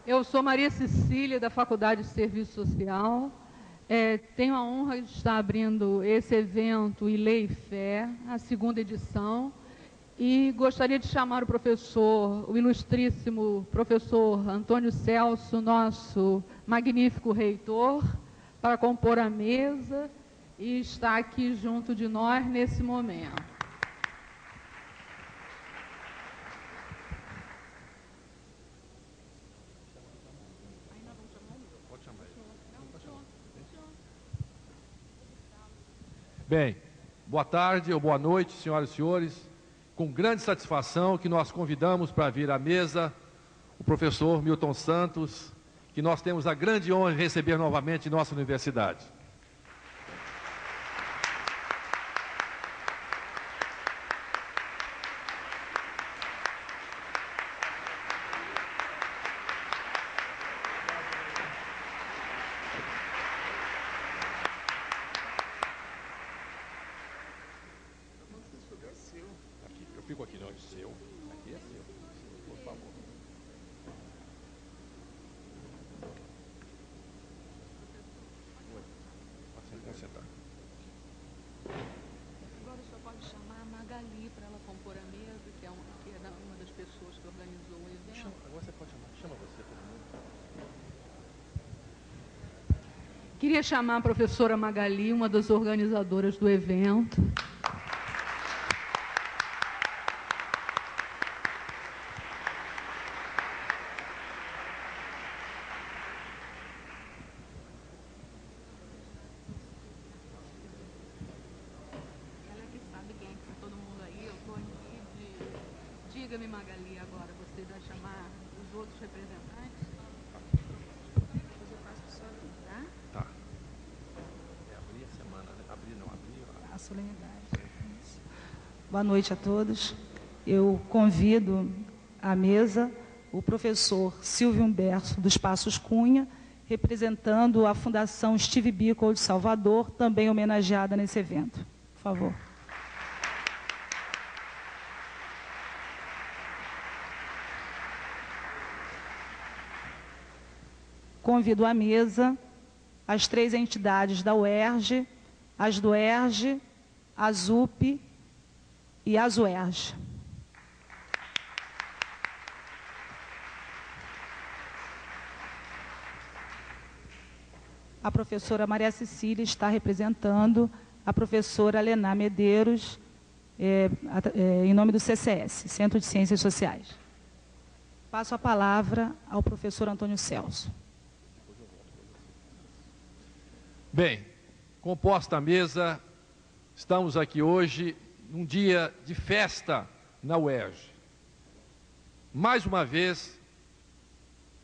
Eu sou Maria Cecília, da Faculdade de Serviço Social. Tenho a honra de estar abrindo esse evento e Lei e Fé, a segunda edição, e gostaria de chamar o ilustríssimo professor Antônio Celso, nosso magnífico reitor, para compor a mesa e estar aqui junto de nós nesse momento. Bem, boa tarde ou boa noite, senhoras e senhores. Com grande satisfação que nós convidamos para vir à mesa o professor Milton Santos, que nós temos a grande honra de receber novamente em nossa universidade. Fico aqui, não, é seu. Aqui é seu, por favor. Pode sentar. Agora o senhor pode chamar a Magali para ela compor a mesa, que é uma das pessoas que organizou o evento. Agora você pode chamar. Chama você, todo mundo. Queria chamar a professora Magali, uma das organizadoras do evento. Diga-me, Magali, agora, você vai chamar os outros representantes? Depois eu passo para o senhor, tá? Tá. Abrir a semana, né? Abrir a solenidade. Boa noite a todos. Eu convido à mesa o professor Silvio Humberto dos Passos Cunha, representando a Fundação Steve Biko de Salvador, também homenageada nesse evento. Por favor. Convido à mesa as 3 entidades da UERJ, as do ERJ, a ZUP e a ZUERJ. A professora Maria Cecília está representando a professora Lená Medeiros, em nome do CCS, Centro de Ciências Sociais. Passo a palavra ao professor Antônio Celso. Bem, composta a mesa, estamos aqui hoje num dia de festa na UERJ. Mais uma vez,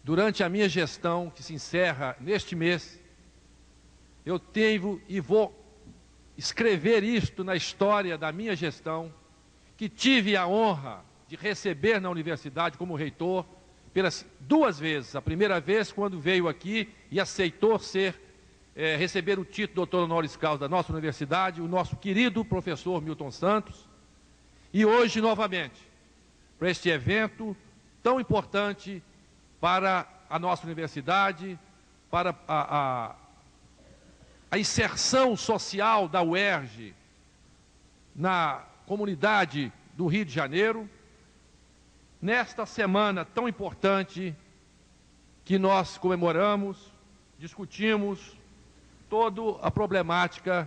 durante a minha gestão, que se encerra neste mês, eu tenho e vou escrever isto na história da minha gestão, que tive a honra de receber na universidade como reitor pelas 2 vezes. A primeira vez quando veio aqui e aceitou receber o título de doutor honoris causa da nossa universidade, o nosso querido professor Milton Santos, e hoje novamente, para este evento tão importante para a nossa universidade, para a inserção social da UERJ na comunidade do Rio de Janeiro, nesta semana tão importante que nós comemoramos, discutimos toda a problemática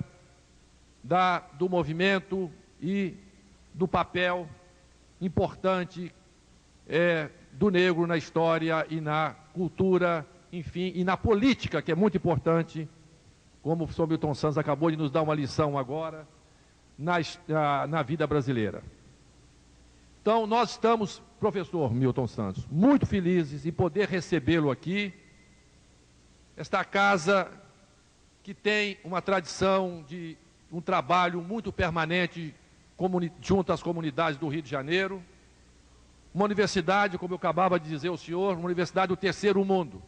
do movimento e do papel importante do negro na história e na cultura, enfim, e na política, que é muito importante, como o professor Milton Santos acabou de nos dar uma lição agora, na vida brasileira. Então, nós estamos, professor Milton Santos, muito felizes em poder recebê-lo aqui. Esta casa que tem uma tradição de um trabalho muito permanente junto às comunidades do Rio de Janeiro. Uma universidade, como eu acabava de dizer ao senhor, uma universidade do terceiro mundo,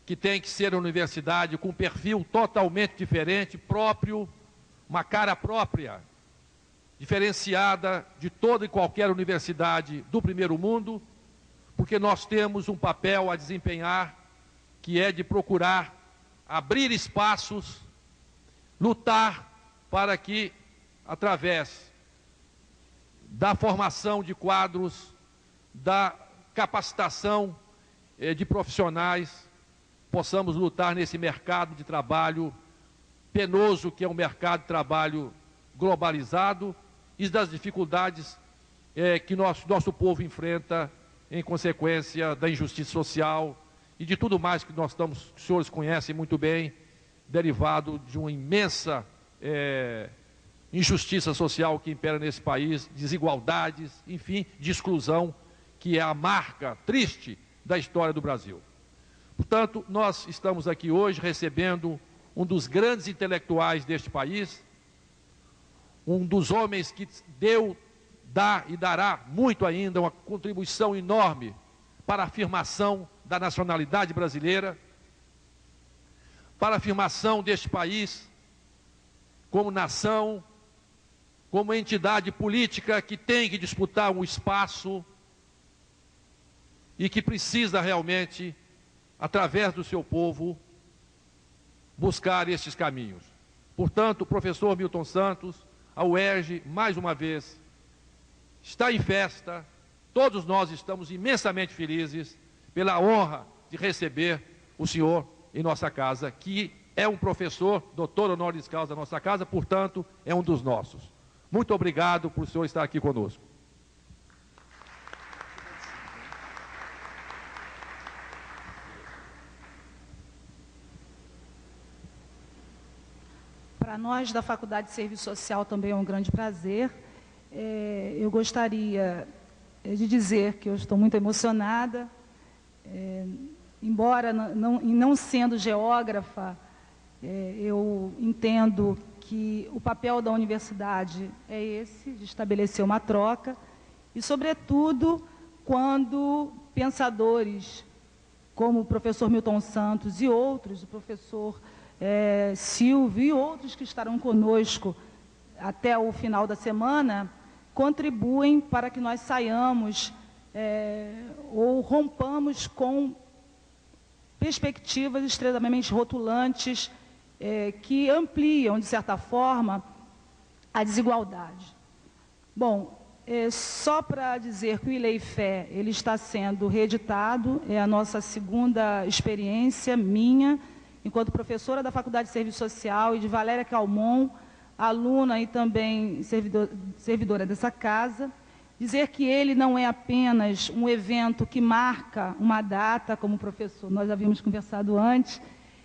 que tem que ser uma universidade com um perfil totalmente diferente, próprio, uma cara própria, diferenciada de toda e qualquer universidade do primeiro mundo, porque nós temos um papel a desempenhar, que é de procurar abrir espaços, lutar para que, através da formação de quadros, da capacitação de profissionais, possamos lutar nesse mercado de trabalho penoso, que é um mercado de trabalho globalizado, e das dificuldades que nosso povo enfrenta em consequência da injustiça social e de tudo mais que os senhores conhecem muito bem, derivado de uma imensa injustiça social que impera nesse país, desigualdades, enfim, de exclusão, que é a marca triste da história do Brasil. Portanto, nós estamos aqui hoje recebendo um dos grandes intelectuais deste país, um dos homens que dá e dará muito ainda, uma contribuição enorme para a afirmação da nacionalidade brasileira, para a afirmação deste país como nação, como entidade política que tem que disputar um espaço e que precisa realmente, através do seu povo, buscar estes caminhos. Portanto, o professor Milton Santos, a UERJ, mais uma vez, está em festa. Todos nós estamos imensamente felizes pela honra de receber o senhor em nossa casa, que é um professor, doutor honoris causa da nossa casa, portanto, é um dos nossos. Muito obrigado por o senhor estar aqui conosco. Para nós da Faculdade de Serviço Social também é um grande prazer. Eu gostaria de dizer que eu estou muito emocionada, embora não sendo geógrafa, eu entendo que o papel da universidade é esse, de estabelecer uma troca, e, sobretudo, quando pensadores como o professor Milton Santos e outros, o professor Silvio e outros que estarão conosco até o final da semana, contribuem para que nós saiamos ou rompamos com perspectivas extremamente rotulantes que ampliam, de certa forma, a desigualdade. Bom, só para dizer que o ILEIFé ele está sendo reeditado, é a nossa segunda experiência minha, enquanto professora da Faculdade de Serviço Social, e de Valéria Calmon, aluna e também servidora dessa casa. Dizer que ele não é apenas um evento que marca uma data, como o professor, nós havíamos conversado antes,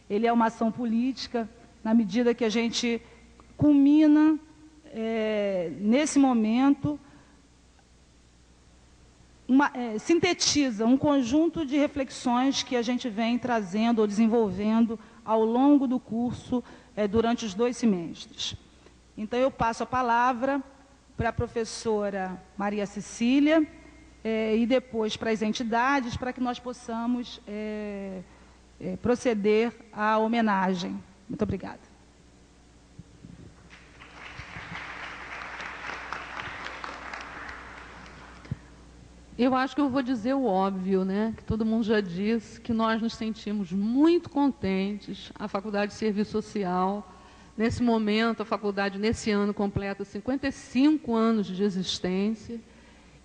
ele é uma ação política, na medida que a gente culmina, nesse momento, sintetiza um conjunto de reflexões que a gente vem trazendo ou desenvolvendo ao longo do curso, durante os 2 semestres. Então, eu passo a palavra para a professora Maria Cecília e depois para as entidades, para que nós possamos proceder à homenagem. Muito obrigada. Eu acho que eu vou dizer o óbvio, né? Que todo mundo já disse, que nós nos sentimos muito contentes, a Faculdade de Serviço Social. Nesse momento, a faculdade, nesse ano, completa 55 anos de existência,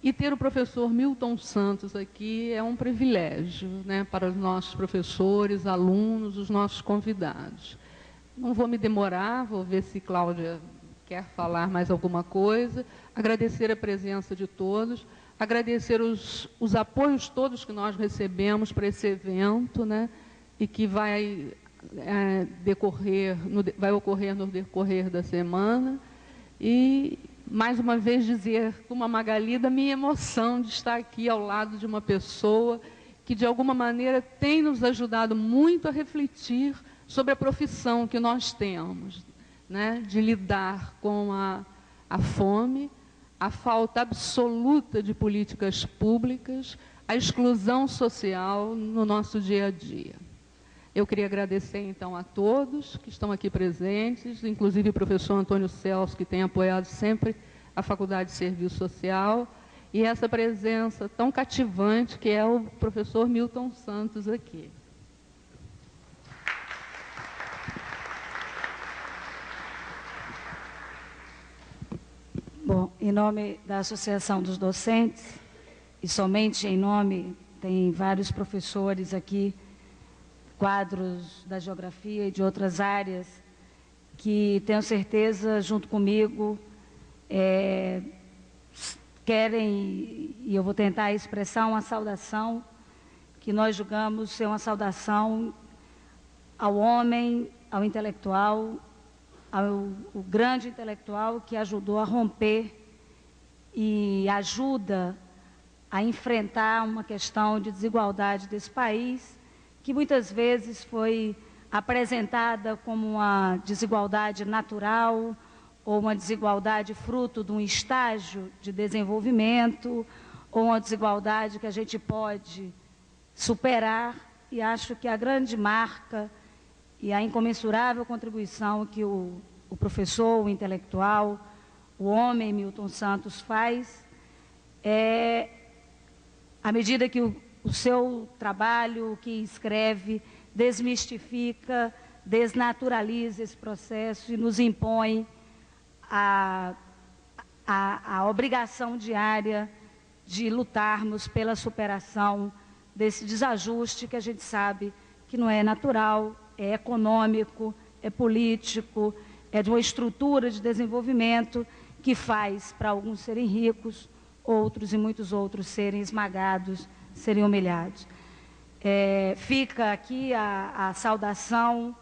e ter o professor Milton Santos aqui é um privilégio, né, para os nossos professores, alunos, os nossos convidados. Não vou me demorar, vou ver se Cláudia quer falar mais alguma coisa, agradecer a presença de todos, agradecer os apoios todos que nós recebemos para esse evento, né, e que vai ocorrer no decorrer da semana, e mais uma vez dizer, como a Magali, da minha emoção de estar aqui ao lado de uma pessoa que de alguma maneira tem nos ajudado muito a refletir sobre a profissão que nós temos, né, de lidar com a fome, a falta absoluta de políticas públicas, a exclusão social no nosso dia a dia. Eu queria agradecer, então, a todos que estão aqui presentes, inclusive o professor Antônio Celso, que tem apoiado sempre a Faculdade de Serviço Social, e essa presença tão cativante que é o professor Milton Santos aqui. Bom, em nome da Associação dos Docentes, e somente em nome, tem vários professores aqui, quadros da geografia e de outras áreas, que tenho certeza, junto comigo, querem, e eu vou tentar expressar uma saudação, que nós julgamos ser uma saudação ao homem, ao intelectual, o grande intelectual que ajudou a romper e ajuda a enfrentar uma questão de desigualdade desse país, que muitas vezes foi apresentada como uma desigualdade natural ou uma desigualdade fruto de um estágio de desenvolvimento ou uma desigualdade que a gente pode superar, e acho que a grande marca e a incomensurável contribuição que o professor, o intelectual, o homem Milton Santos faz é, à medida que o seu trabalho, o que escreve, desmistifica, desnaturaliza esse processo e nos impõe a obrigação diária de lutarmos pela superação desse desajuste que a gente sabe que não é natural, é econômico, é político, é de uma estrutura de desenvolvimento que faz para alguns serem ricos, outros e muitos outros serem esmagados, serem humilhados. Fica aqui a saudação,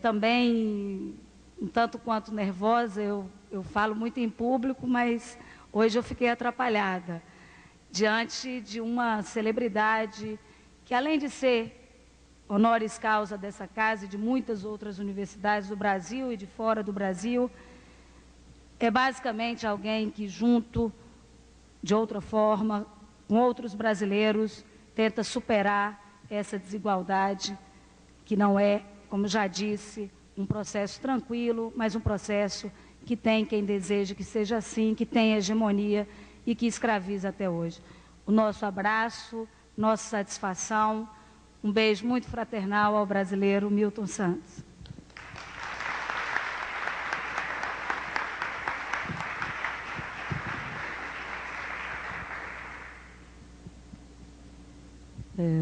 também um tanto quanto nervosa, eu falo muito em público, mas hoje eu fiquei atrapalhada, diante de uma celebridade que, além de ser honoris causa dessa casa e de muitas outras universidades do Brasil e de fora do Brasil, é basicamente alguém que, junto, de outra forma, com outros brasileiros, tenta superar essa desigualdade, que não é, como já disse, um processo tranquilo, mas um processo que tem quem deseja que seja assim, que tem hegemonia e que escraviza até hoje. O nosso abraço, nossa satisfação, um beijo muito fraternal ao brasileiro Milton Santos.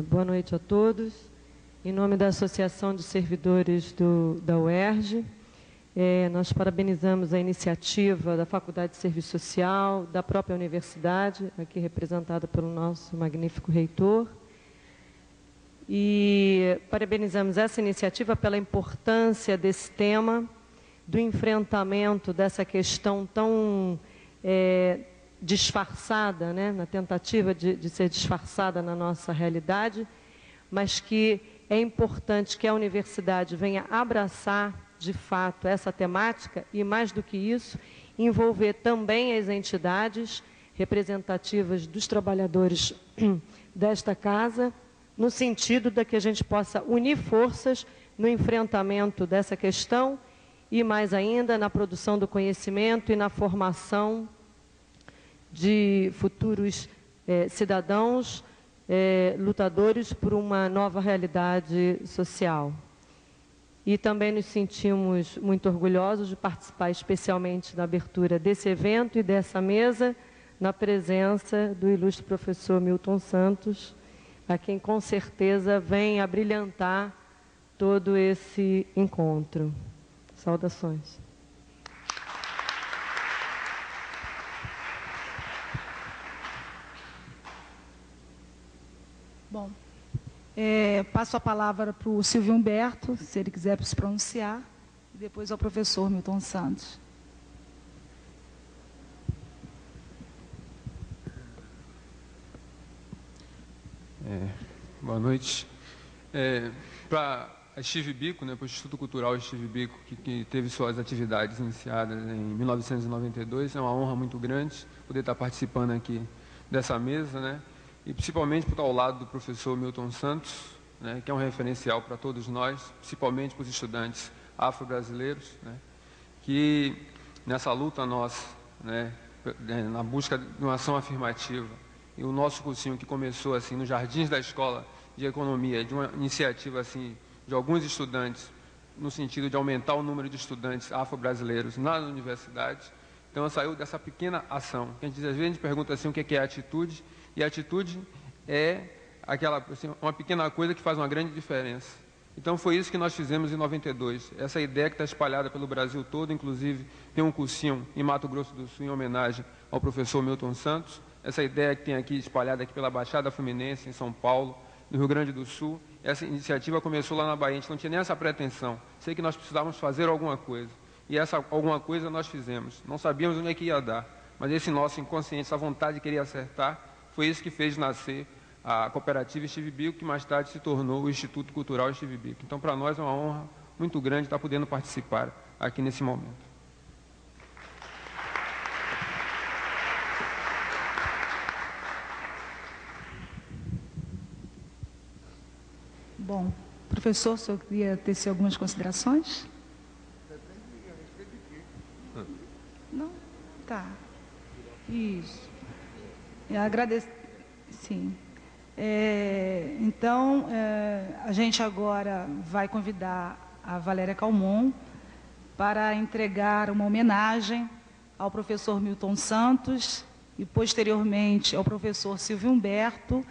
Boa noite a todos. Em nome da Associação de Servidores da UERJ, nós parabenizamos a iniciativa da Faculdade de Serviço Social, da própria universidade, aqui representada pelo nosso magnífico reitor, e parabenizamos essa iniciativa pela importância desse tema, do enfrentamento dessa questão tão disfarçada, né, na tentativa de ser disfarçada na nossa realidade, mas que é importante que a universidade venha abraçar, de fato, essa temática e, mais do que isso, envolver também as entidades representativas dos trabalhadores desta casa, no sentido de que a gente possa unir forças no enfrentamento dessa questão e, mais ainda, na produção do conhecimento e na formação de futuros cidadãos lutadores por uma nova realidade social. E também nos sentimos muito orgulhosos de participar especialmente da abertura desse evento e dessa mesa, na presença do ilustre professor Milton Santos, a quem com certeza vem a brilhantar todo esse encontro. Saudações. Bom, passo a palavra para o Silvio Humberto, se ele quiser se pronunciar, e depois ao professor Milton Santos. Boa noite. Para a Steve Biko, para o Instituto Cultural Steve Biko, que teve suas atividades iniciadas em 1992, é uma honra muito grande poder estar participando aqui dessa mesa, né? E principalmente por estar ao lado do professor Milton Santos, né, que é um referencial para todos nós, principalmente para os estudantes afro-brasileiros, né, que nessa luta nossa, né, na busca de uma ação afirmativa. E o nosso cursinho, que começou assim nos jardins da escola de economia, de uma iniciativa assim de alguns estudantes, no sentido de aumentar o número de estudantes afro-brasileiros na universidade. Então, saiu dessa pequena ação. A gente, às vezes, a gente pergunta assim, o que é atitude, e a atitude é aquela, assim, uma pequena coisa que faz uma grande diferença. Então, foi isso que nós fizemos em 92. Essa ideia que está espalhada pelo Brasil todo, inclusive tem um cursinho em Mato Grosso do Sul, em homenagem ao professor Milton Santos. Essa ideia que tem aqui, espalhada aqui pela Baixada Fluminense, em São Paulo, no Rio Grande do Sul. Essa iniciativa começou lá na Bahia, a gente não tinha nem essa pretensão. Sei que nós precisávamos fazer alguma coisa. E essa alguma coisa nós fizemos. Não sabíamos onde é que ia dar, mas esse nosso inconsciente, essa vontade de querer acertar, foi isso que fez nascer a cooperativa Steve Biko, que mais tarde se tornou o Instituto Cultural Steve Biko. Então, para nós é uma honra muito grande estar podendo participar aqui nesse momento. Bom, professor, o senhor queria tecer algumas considerações? Não? Tá. Isso. Eu agradeço. Sim. Então, a gente agora vai convidar a Valéria Calmon para entregar uma homenagem ao professor Milton Santos e, posteriormente, ao professor Silvio Humberto,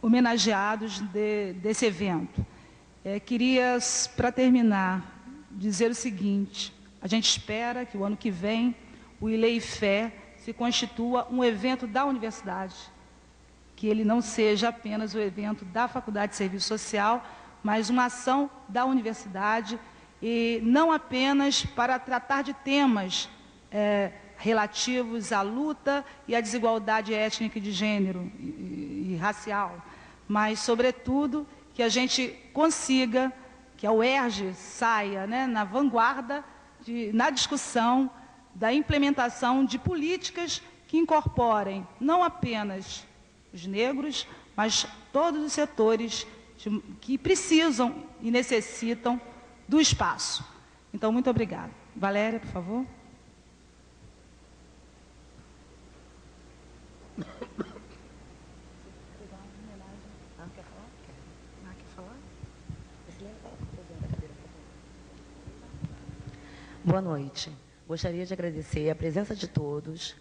homenageados desse evento. Queria, para terminar, dizer o seguinte: a gente espera que o ano que vem o Ilê e Fé se constitua um evento da universidade, que ele não seja apenas o evento da Faculdade de Serviço Social, mas uma ação da universidade, e não apenas para tratar de temas relativos à luta e à desigualdade étnica e de gênero e racial, mas, sobretudo, que a gente consiga que a UERJ saia, né, na vanguarda na discussão da implementação de políticas que incorporem não apenas os negros, mas todos os setores que precisam e necessitam do espaço. Então, muito obrigada. Valéria, por favor. Boa noite. Gostaria de agradecer a presença de todos,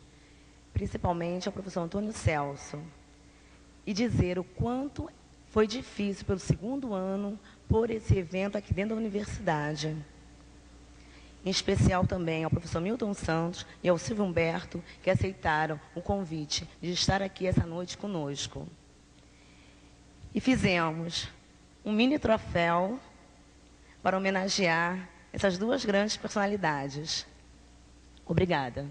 principalmente ao professor Antônio Celso, e dizer o quanto foi difícil pelo segundo ano por esse evento aqui dentro da universidade. Em especial também ao professor Milton Santos e ao Silvio Humberto, que aceitaram o convite de estar aqui essa noite conosco. E fizemos um mini troféu para homenagear essas duas grandes personalidades. Obrigada.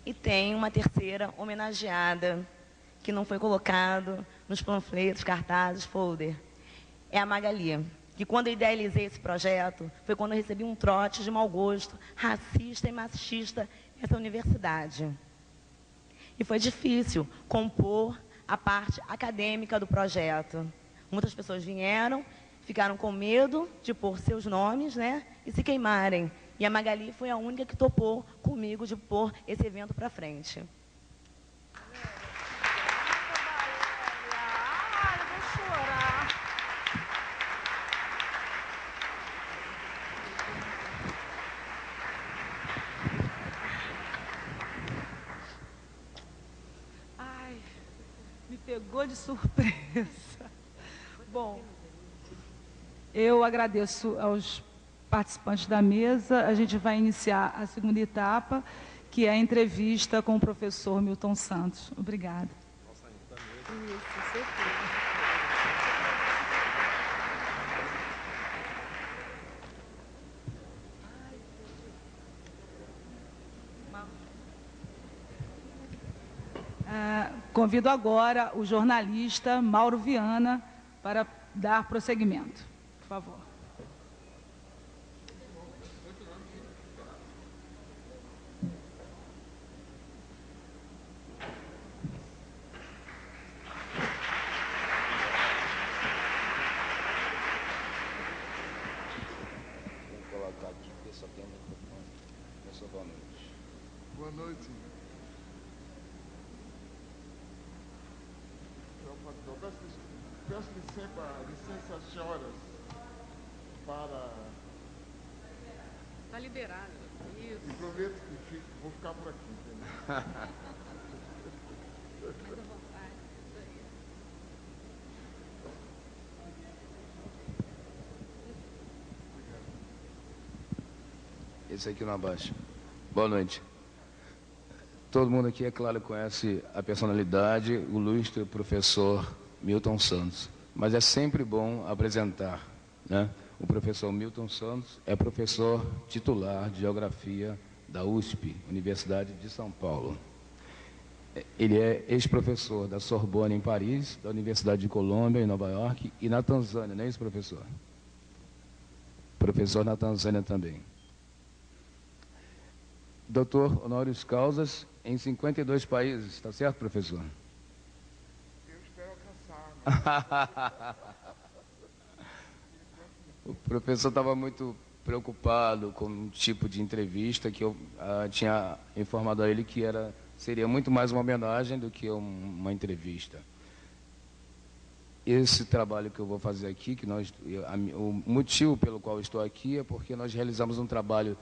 E tem uma terceira homenageada, que não foi colocado nos panfletos, cartazes, folder. É a Magali, que quando eu idealizei esse projeto, foi quando eu recebi um trote de mau gosto, racista e machista nessa universidade. E foi difícil compor a parte acadêmica do projeto. Muitas pessoas vieram, ficaram com medo de pôr seus nomes, né, e se queimarem. E a Magali foi a única que topou comigo de pôr esse evento para frente. Eu vou chorar. Ai, me pegou de surpresa. Bom, eu agradeço aos participantes da mesa. A gente vai iniciar a segunda etapa, que é a entrevista com o professor Milton Santos. Obrigada. Isso, certeza. convido agora o jornalista Mauro Viana para dar prosseguimento. Por favor. Vou colocar aqui, porque só tem microfone. Professor, boa noite. Boa noite. Peço licença às senhoras para... Está liberado. Isso. E prometo que vou ficar por aqui, entendeu? Esse aqui não abaixa. Boa noite. Todo mundo aqui, é claro, conhece a personalidade, o ilustre professor Milton Santos. Mas é sempre bom apresentar, né? O professor Milton Santos é professor titular de Geografia da USP, Universidade de São Paulo. Ele é ex-professor da Sorbonne em Paris, da Universidade de Colômbia em Nova York e na Tanzânia, não é isso, professor? Professor na Tanzânia também. Doutor honoris causas em 52 países, está certo, professor? Eu espero alcançar. O professor estava muito preocupado com um tipo de entrevista que eu tinha informado a ele que seria muito mais uma homenagem do que uma entrevista. Esse trabalho que eu vou fazer aqui, o motivo pelo qual estou aqui é porque nós realizamos um trabalho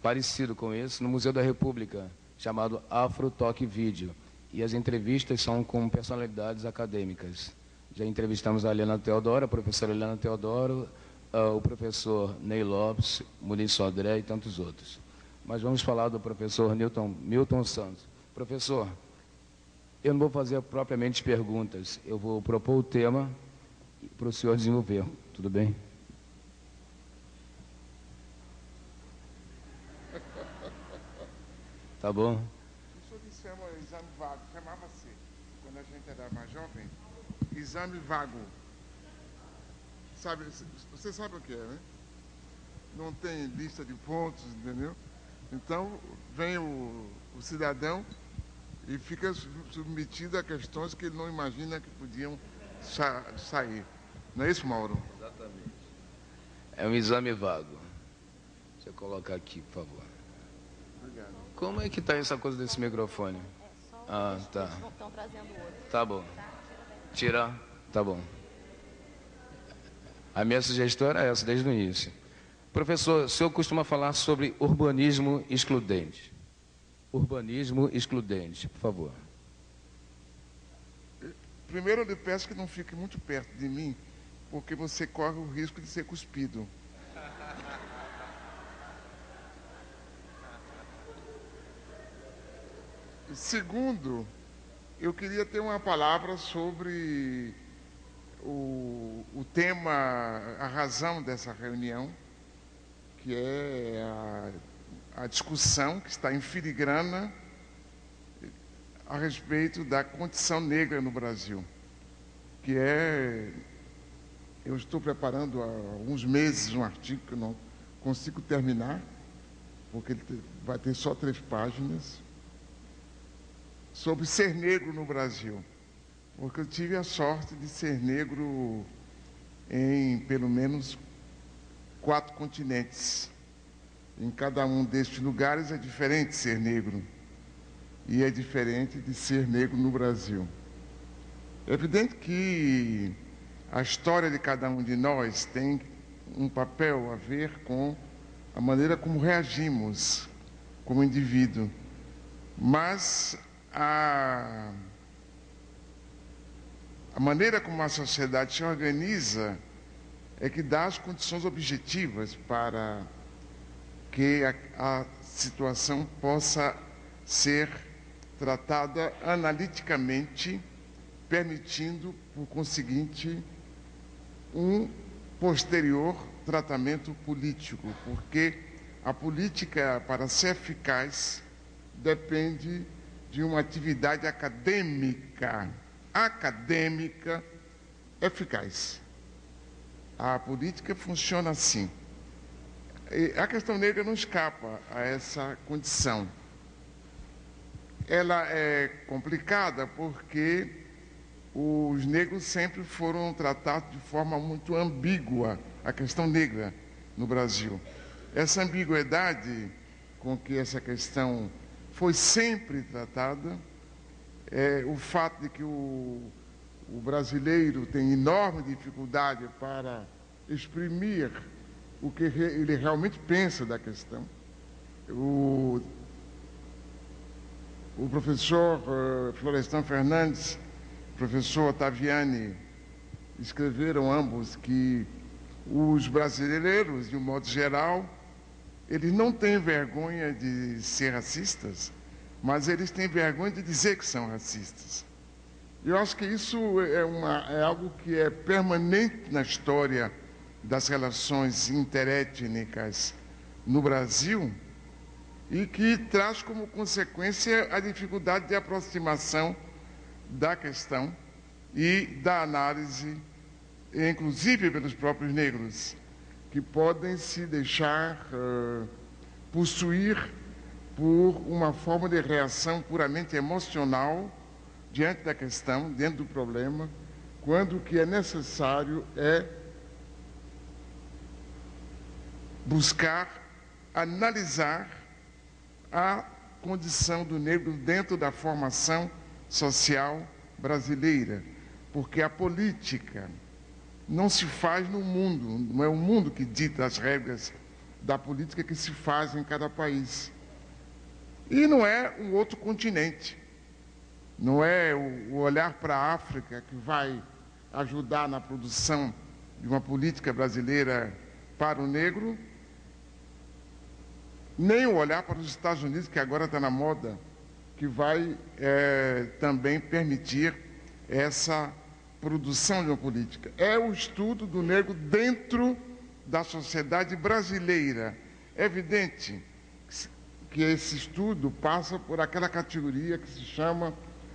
parecido com esse no Museu da República, chamado Afro Talk Video. E as entrevistas são com personalidades acadêmicas. Já entrevistamos a Helena Teodoro, a professora Helena Teodoro, o professor Ney Lopes, Muniz Sodré e tantos outros. Mas vamos falar do professor Milton Santos. Professor, eu não vou fazer propriamente perguntas, eu vou propor o tema para o senhor desenvolver. Tudo bem? Tá bom? Isso se chama exame vago, chamava-se, quando a gente era mais jovem, exame vago. Sabe, você sabe o que é, né? Não tem lista de pontos, entendeu? Então, vem o cidadão e fica submetido a questões que ele não imagina que podiam sair. Não é isso, Mauro? Exatamente. É um exame vago. Deixa eu colocar aqui, por favor. Obrigado. Como é que está essa coisa desse microfone? Ah, tá. Estão trazendo outro. Tá bom. Tira? Tá bom. A minha sugestão era essa, desde o início. Professor, o senhor costuma falar sobre urbanismo excludente. Urbanismo excludente, por favor. Primeiro, eu lhe peço que não fique muito perto de mim, porque você corre o risco de ser cuspido. Segundo, eu queria ter uma palavra sobre o tema, a razão dessa reunião, que é a discussão que está em filigrana a respeito da condição negra no Brasil, que eu estou preparando há alguns meses um artigo que eu não consigo terminar, porque ele vai ter só 3 páginas, sobre ser negro no Brasil, porque eu tive a sorte de ser negro em pelo menos 4 continentes. Em cada um destes lugares é diferente ser negro, e é diferente de ser negro no Brasil. É evidente que a história de cada um de nós tem um papel a ver com a maneira como reagimos como indivíduo, mas a maneira como a sociedade se organiza é que dá as condições objetivas para que a situação possa ser tratada analiticamente, permitindo, por conseguinte, um posterior tratamento político, porque a política, para ser eficaz, depende de uma atividade acadêmica eficaz. A política funciona assim. E a questão negra não escapa a essa condição. Ela é complicada porque os negros sempre foram tratados de forma muito ambígua, a questão negra no Brasil. Essa ambiguidade com que essa questão foi sempre tratada, o fato de que o brasileiro tem enorme dificuldade para exprimir o que ele realmente pensa da questão. O professor Florestan Fernandes, o professor Ottaviani, escreveram ambos que os brasileiros, de um modo geral, eles não têm vergonha de ser racistas, mas eles têm vergonha de dizer que são racistas. Eu acho que isso é algo que é permanente na história das relações interétnicas no Brasil e que traz como consequência a dificuldade de aproximação da questão e da análise, inclusive pelos próprios negros, que podem se deixar possuir por uma forma de reação puramente emocional diante da questão, dentro do problema, quando o que é necessário é buscar analisar a condição do negro dentro da formação social brasileira, porque a política não se faz no mundo, não é o mundo que dita as regras da política que se faz em cada país. E não é um outro continente, não é o olhar para a África que vai ajudar na produção de uma política brasileira para o negro, nem o olhar para os Estados Unidos, que agora está na moda, que vai também permitir essa produção de uma política. É o estudo do negro dentro da sociedade brasileira. É evidente que esse estudo passa por aquela categoria que se chama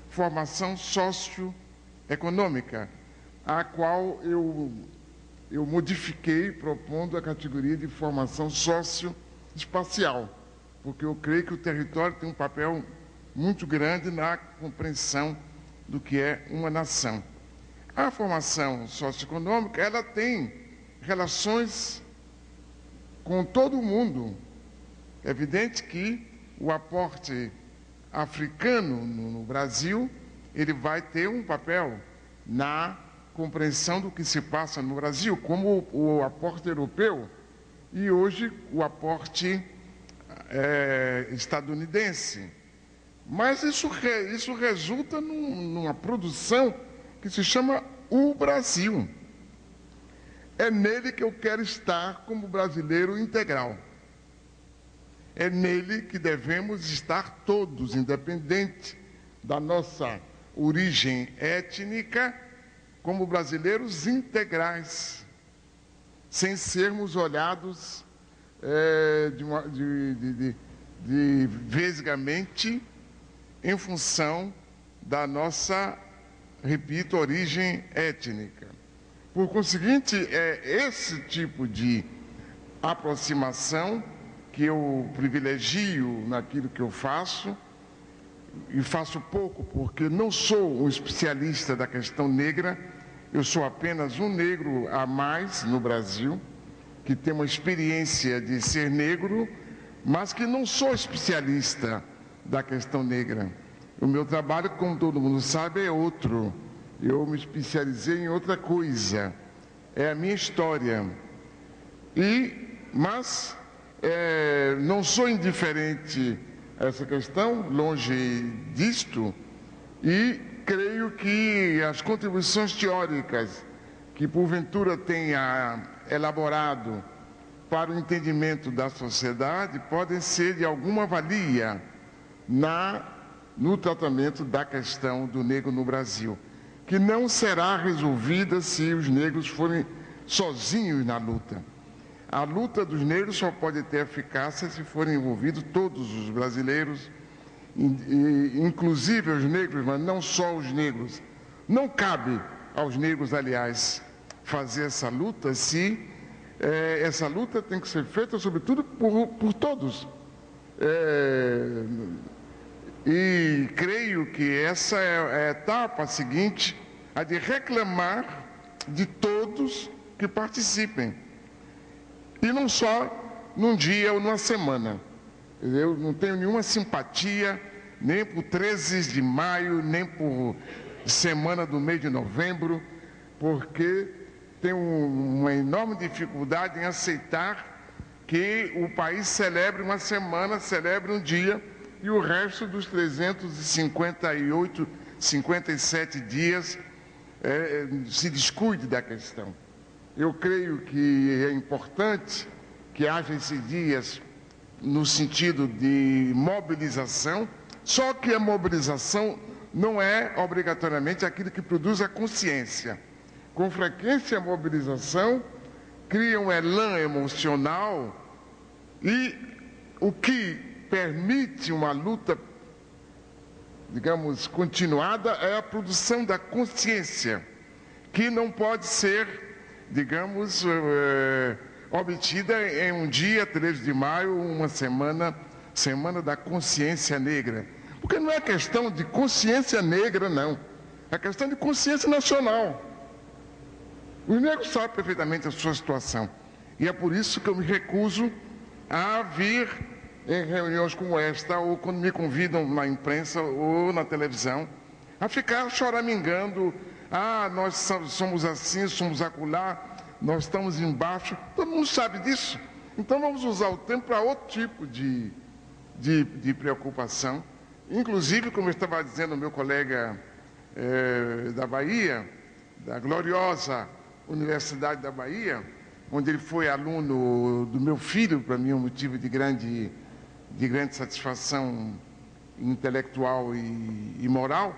formação socioeconômica, a qual eu modifiquei propondo a categoria de formação socioespacial, porque eu creio que o território tem um papel muito grande na compreensão do que é uma nação. A formação socioeconômica, ela tem relações com todo o mundo. É evidente que o aporte africano no Brasil, ele vai ter um papel na compreensão do que se passa no Brasil, como o aporte europeu e hoje o aporte estadunidense. Mas isso resulta numa produção que se chama o Brasil. É nele que eu quero estar como brasileiro integral. É nele que devemos estar todos, independente da nossa origem étnica, como brasileiros integrais, sem sermos olhados vesgamente em função da nossa, repito, origem étnica. Por conseguinte, é esse tipo de aproximação que eu privilegio naquilo que eu faço, e faço pouco porque não sou um especialista da questão negra, eu sou apenas um negro a mais no Brasil, que tem uma experiência de ser negro, mas que não sou especialista da questão negra. O meu trabalho, como todo mundo sabe, é outro. Eu me especializei em outra coisa. É a minha história. Mas não sou indiferente a essa questão, longe disto, e creio que as contribuições teóricas que porventura tenha elaborado para o entendimento da sociedade podem ser de alguma valia no tratamento da questão do negro no Brasil, que não será resolvida se os negros forem sozinhos na luta. A luta dos negros só pode ter eficácia se forem envolvidos todos os brasileiros inclusive os negros, mas não só os negros. Não cabe aos negros, aliás, fazer essa luta se essa luta tem que ser feita, sobretudo, por todos. E creio que essa é a etapa seguinte, a de reclamar de todos que participem. E não só num dia ou numa semana. Eu não tenho nenhuma simpatia nem por 13 de maio, nem por semana do mês de novembro, porque tenho uma enorme dificuldade em aceitar que o país celebre uma semana, celebre um dia, e o resto dos 358, 57 dias se descuide da questão. Eu creio que é importante que haja esses dias no sentido de mobilização, só que a mobilização não é obrigatoriamente aquilo que produz a consciência. Com frequência, a mobilização cria um elan emocional e o que permite uma luta, digamos, continuada é a produção da consciência, que não pode ser, digamos, obtida em um dia, 13 de maio, uma semana da consciência negra. Porque não é questão de consciência negra, não. É questão de consciência nacional. Os negros sabem perfeitamente a sua situação. E é por isso que eu me recuso a vir em reuniões como esta, ou quando me convidam na imprensa ou na televisão, a ficar choramingando, nós somos assim, somos acolá, nós estamos embaixo. Todo mundo sabe disso. Então vamos usar o tempo para outro tipo de preocupação. Inclusive, como eu estava dizendo o meu colega da Bahia, da gloriosa Universidade da Bahia, onde ele foi aluno do meu filho, para mim é um motivo de grande satisfação intelectual e moral,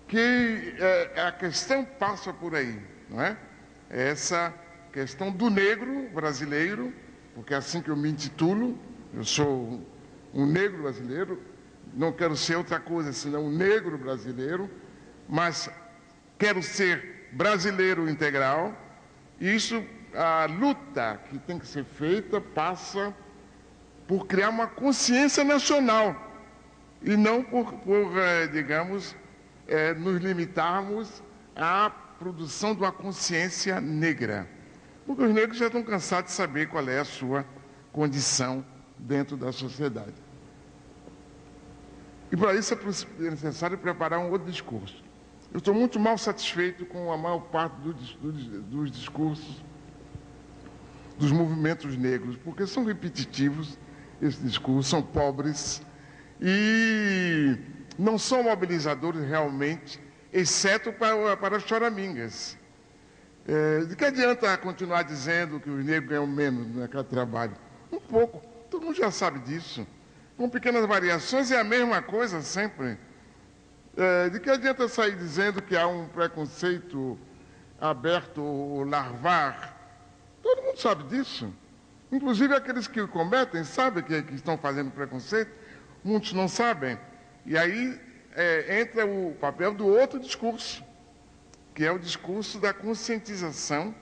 que a questão passa por aí, não é? Essa questão do negro brasileiro, porque é assim que eu me intitulo, eu sou um negro brasileiro, não quero ser outra coisa senão um negro brasileiro, mas quero ser brasileiro integral. E isso, a luta que tem que ser feita passa por criar uma consciência nacional e não por digamos, nos limitarmos à produção de uma consciência negra. Porque os negros já estão cansados de saber qual é a sua condição dentro da sociedade. E para isso é necessário preparar um outro discurso. Eu estou muito mal satisfeito com a maior parte dos discursos dos movimentos negros, porque são repetitivos, esses discursos são pobres e não são mobilizadores realmente, exceto para choramingas. De que adianta continuar dizendo que os negros ganham menos naquele trabalho? Um pouco, todo mundo já sabe disso. Com pequenas variações é a mesma coisa sempre. De que adianta sair dizendo que há um preconceito aberto ou larvar? Todo mundo sabe disso. Inclusive aqueles que o cometem sabem que estão fazendo preconceito, muitos não sabem. E aí entra o papel do outro discurso, que é o discurso da conscientização,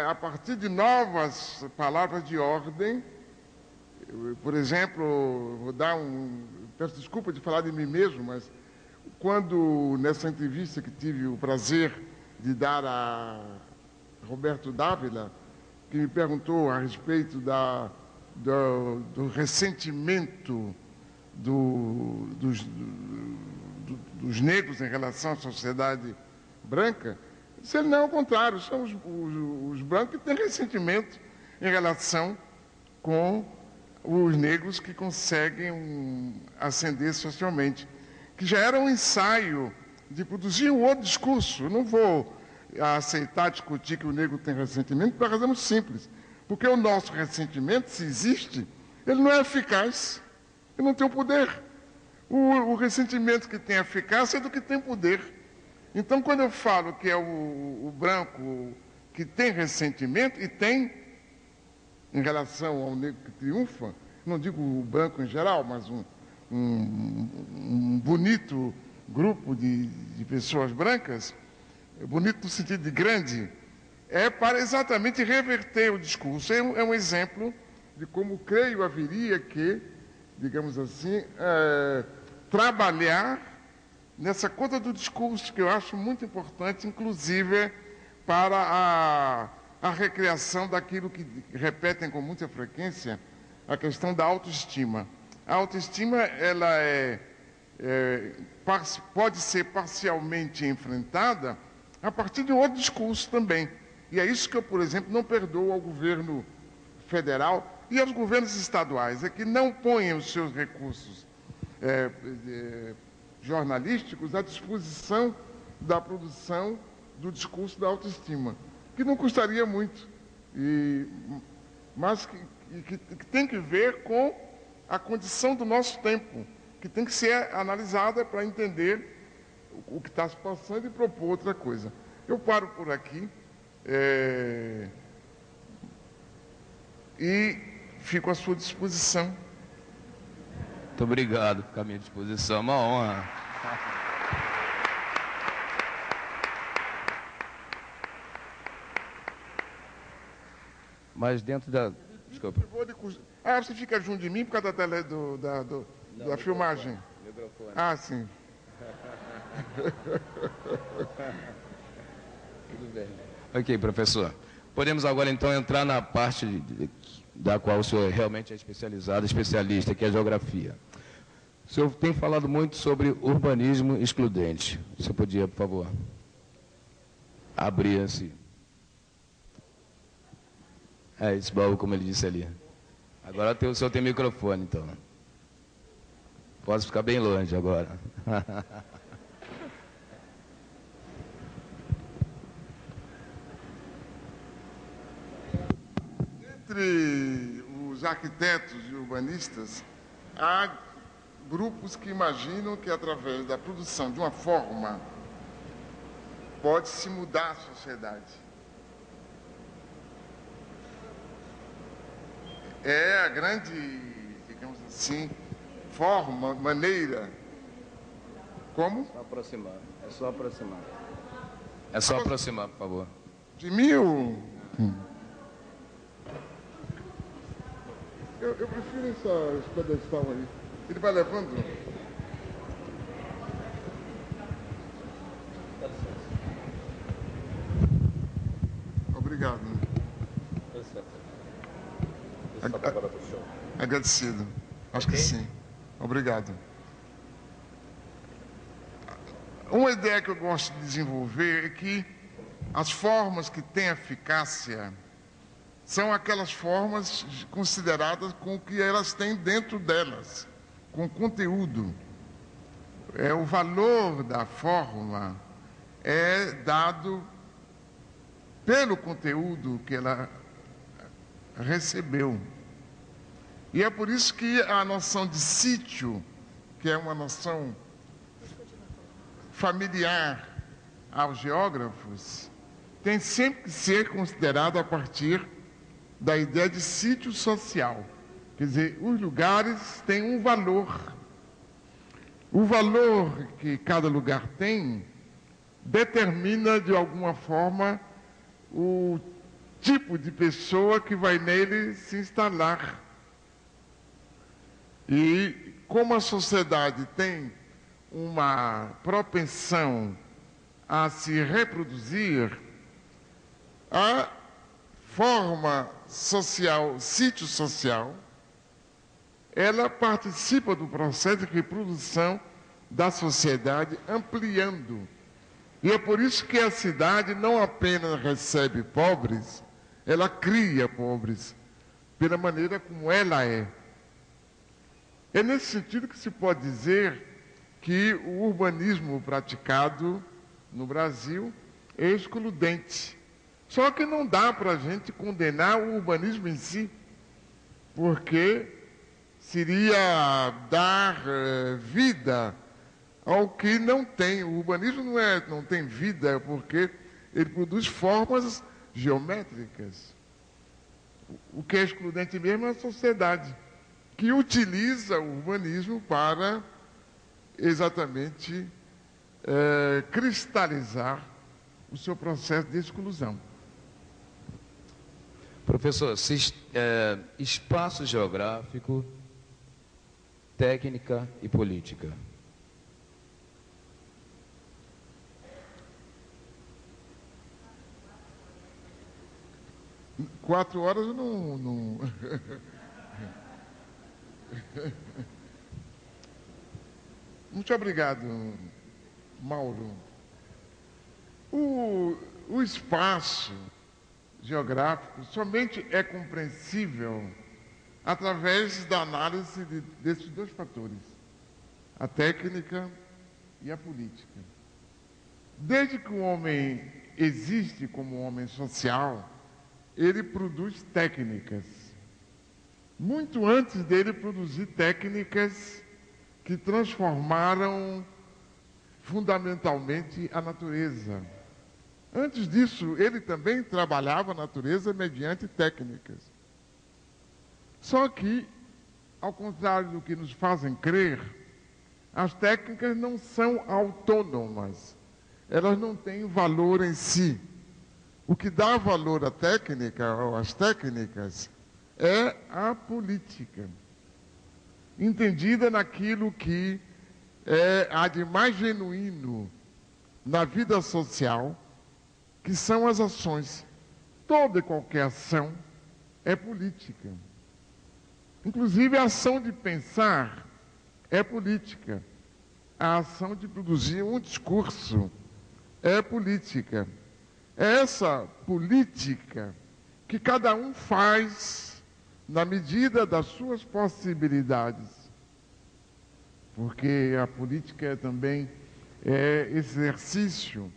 a partir de novas palavras de ordem. Por exemplo, peço desculpa de falar de mim mesmo, mas quando nessa entrevista que tive o prazer de dar a Roberto Dávila, que me perguntou a respeito do ressentimento dos negros em relação à sociedade branca, disse ele, não, ao contrário, são os brancos que têm ressentimento em relação com os negros que conseguem ascender socialmente, que já era um ensaio de produzir um outro discurso. Eu não vou aceitar discutir que o negro tem ressentimento por razão muito simples, porque o nosso ressentimento, se existe, ele não é eficaz, ele não tem o poder. O ressentimento que tem eficácia é do que tem poder. Então, quando eu falo que é o branco que tem ressentimento, e tem, em relação ao negro que triunfa, não digo o branco em geral, mas um bonito grupo de pessoas brancas, bonito no sentido de grande, é para exatamente reverter o discurso. É um exemplo de como creio haveria que, digamos assim, trabalhar nessa coisa do discurso, que eu acho muito importante, inclusive para a recriação daquilo que repetem com muita frequência, a questão da autoestima. A autoestima, ela pode ser parcialmente enfrentada a partir de outro discurso também. E é isso que eu, por exemplo, não perdoo ao governo federal e aos governos estaduais, é que não põem os seus recursos jornalísticos à disposição da produção do discurso da autoestima, que não custaria muito, mas que tem que ver com a condição do nosso tempo, que tem que ser analisada para entender o que está se passando e propor outra coisa. Eu paro por aqui e fico à sua disposição. Muito obrigado, fica à minha disposição, é uma honra. Mas dentro da... Desculpa. Você fica junto de mim por causa da filmagem? Microfone. Ah, sim. Tudo bem. Ok, professor. Podemos agora, então, entrar na parte da qual o senhor realmente é especializado, especialista, que é a geografia. O senhor tem falado muito sobre urbanismo excludente. O senhor podia, por favor, abrir assim. Esse baú, como ele disse ali. Agora o senhor tem microfone, então. Posso ficar bem longe agora. Entre os arquitetos e urbanistas, há grupos que imaginam que, através da produção de uma forma, pode-se mudar a sociedade. É a grande, digamos assim, forma, maneira. Como? Só aproximar. É só aproximar. É só aproximar, por favor. De mil. Eu prefiro esse pedestal aí. Ele vai levando? Obrigado. Agradecido. Acho que sim. Obrigado. Uma ideia que eu gosto de desenvolver é que as formas que têm eficácia são aquelas formas consideradas com o que elas têm dentro delas, com conteúdo. O valor da forma é dado pelo conteúdo que ela recebeu. E é por isso que a noção de sítio, que é uma noção familiar aos geógrafos, tem sempre que ser considerado a partir da ideia de sítio social. Quer dizer, os lugares têm um valor. O valor que cada lugar tem determina, de alguma forma, o tipo de pessoa que vai nele se instalar. E como a sociedade tem uma propensão a se reproduzir, a forma social, sítio social, ela participa do processo de reprodução da sociedade, ampliando. E é por isso que a cidade não apenas recebe pobres, ela cria pobres, pela maneira como ela é. É nesse sentido que se pode dizer que o urbanismo praticado no Brasil é excludente. Só que não dá para a gente condenar o urbanismo em si, porque seria dar vida ao que não tem. O urbanismo não tem vida, porque ele produz formas geométricas. O que é excludente mesmo é a sociedade. que utiliza o urbanismo para exatamente cristalizar o seu processo de exclusão. Professor, espaço geográfico, técnica e política. Quatro horas eu não... Muito obrigado, Mauro. O espaço geográfico somente é compreensível através da análise desses dois fatores, a técnica e a política. Desde que o homem existe como homem social, ele produz técnicas. Muito antes dele produzir técnicas que transformaram fundamentalmente a natureza. Antes disso, ele também trabalhava a natureza mediante técnicas. Só que, ao contrário do que nos fazem crer, as técnicas não são autônomas. Elas não têm valor em si. O que dá valor à técnica, ou às técnicas, é a política, entendida naquilo que há de mais genuíno na vida social, que são as ações. Toda e qualquer ação é política. Inclusive a ação de pensar é política. A ação de produzir um discurso é política. É essa política que cada um faz na medida das suas possibilidades. Porque a política também é exercício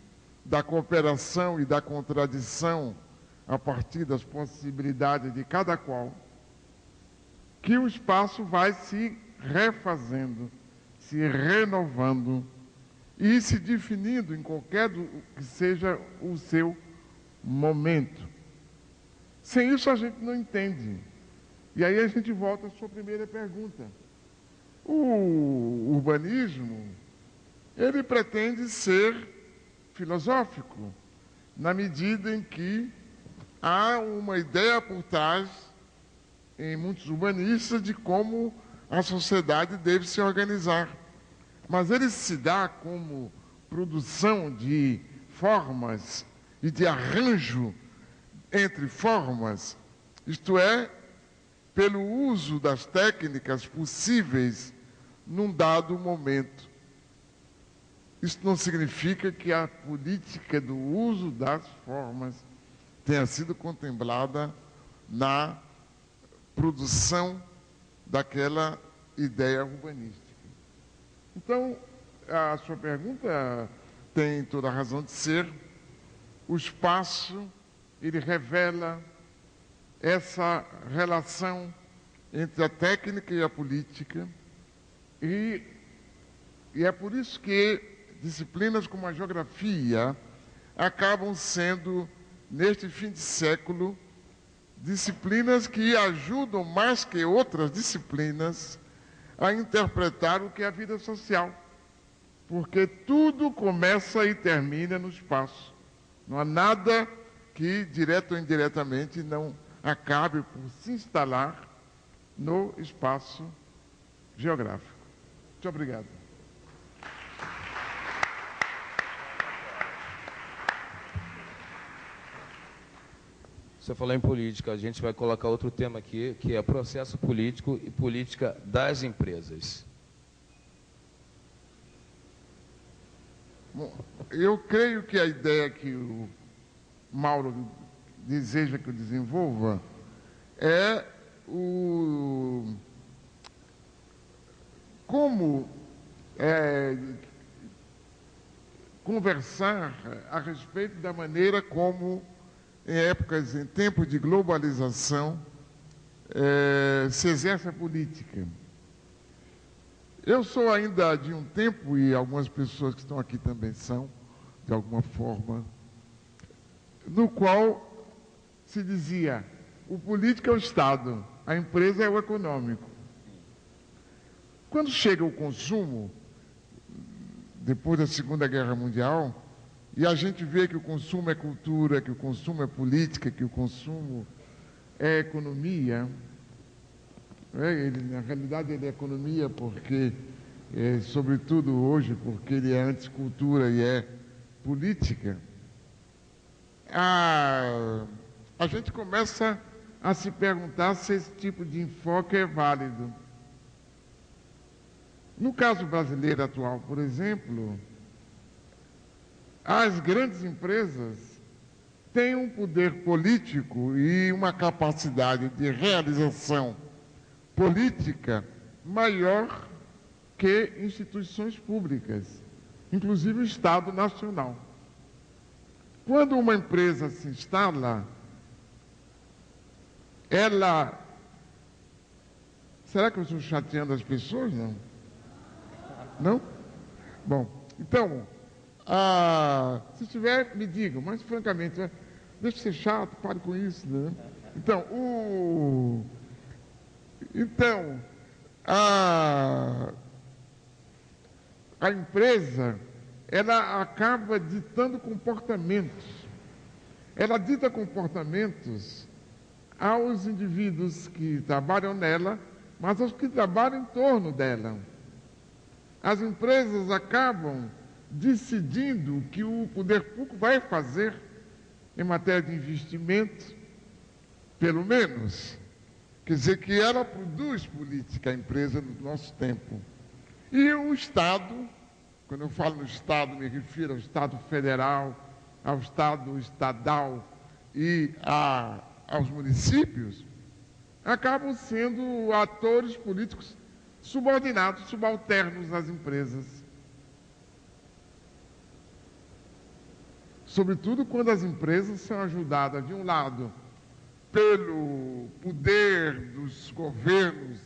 da cooperação e da contradição a partir das possibilidades de cada qual, que o espaço vai se refazendo, se renovando e se definindo em qualquer que seja o seu momento. Sem isso a gente não entende. E aí a gente volta à sua primeira pergunta. O urbanismo, ele pretende ser filosófico, na medida em que há uma ideia por trás, em muitos urbanistas, de como a sociedade deve se organizar. Mas ele se dá como produção de formas e de arranjo entre formas, isto é, pelo uso das técnicas possíveis num dado momento. Isso não significa que a política do uso das formas tenha sido contemplada na produção daquela ideia urbanística. Então, a sua pergunta tem toda a razão de ser. O espaço, ele revela essa relação entre a técnica e a política, e é por isso que disciplinas como a geografia acabam sendo, neste fim de século, disciplinas que ajudam mais que outras disciplinas a interpretar o que é a vida social. Porque tudo começa e termina no espaço. Não há nada que, direto ou indiretamente, não acabe por se instalar no espaço geográfico. Muito obrigado. Você falou em política, a gente vai colocar outro tema aqui, que é processo político e política das empresas. Bom, eu creio que a ideia que o Mauro deseja que eu desenvolva é como conversar a respeito da maneira como, em tempos de globalização, se exerce a política. Eu sou ainda de um tempo, e algumas pessoas que estão aqui também são, de alguma forma, no qual se dizia: o político é o Estado, a empresa é o econômico. Quando chega o consumo, depois da Segunda Guerra Mundial, e a gente vê que o consumo é cultura, que o consumo é política, que o consumo é economia, na realidade ele é economia porque, sobretudo hoje, porque ele é anticultura e é política, a gente começa a se perguntar se esse tipo de enfoque é válido. No caso brasileiro atual, por exemplo, as grandes empresas têm um poder político e uma capacidade de realização política maior que instituições públicas, inclusive o Estado Nacional. Quando uma empresa se instala, ela... Será que eu estou chateando as pessoas? Não? Não? Bom, então, se tiver, me digam, mas francamente, deixa de ser chato, pare com isso, né? Então, a empresa, ela acaba ditando comportamentos. Ela dita comportamentos aos indivíduos que trabalham nela, mas aos que trabalham em torno dela. As empresas acabam decidindo o que o poder público vai fazer em matéria de investimento, pelo menos. Quer dizer que ela produz política, a empresa, no nosso tempo. E o Estado, quando eu falo no Estado, me refiro ao Estado federal, ao Estado estadual e aos municípios, acabam sendo atores políticos subordinados, subalternos às empresas. Sobretudo quando as empresas são ajudadas, de um lado, pelo poder dos governos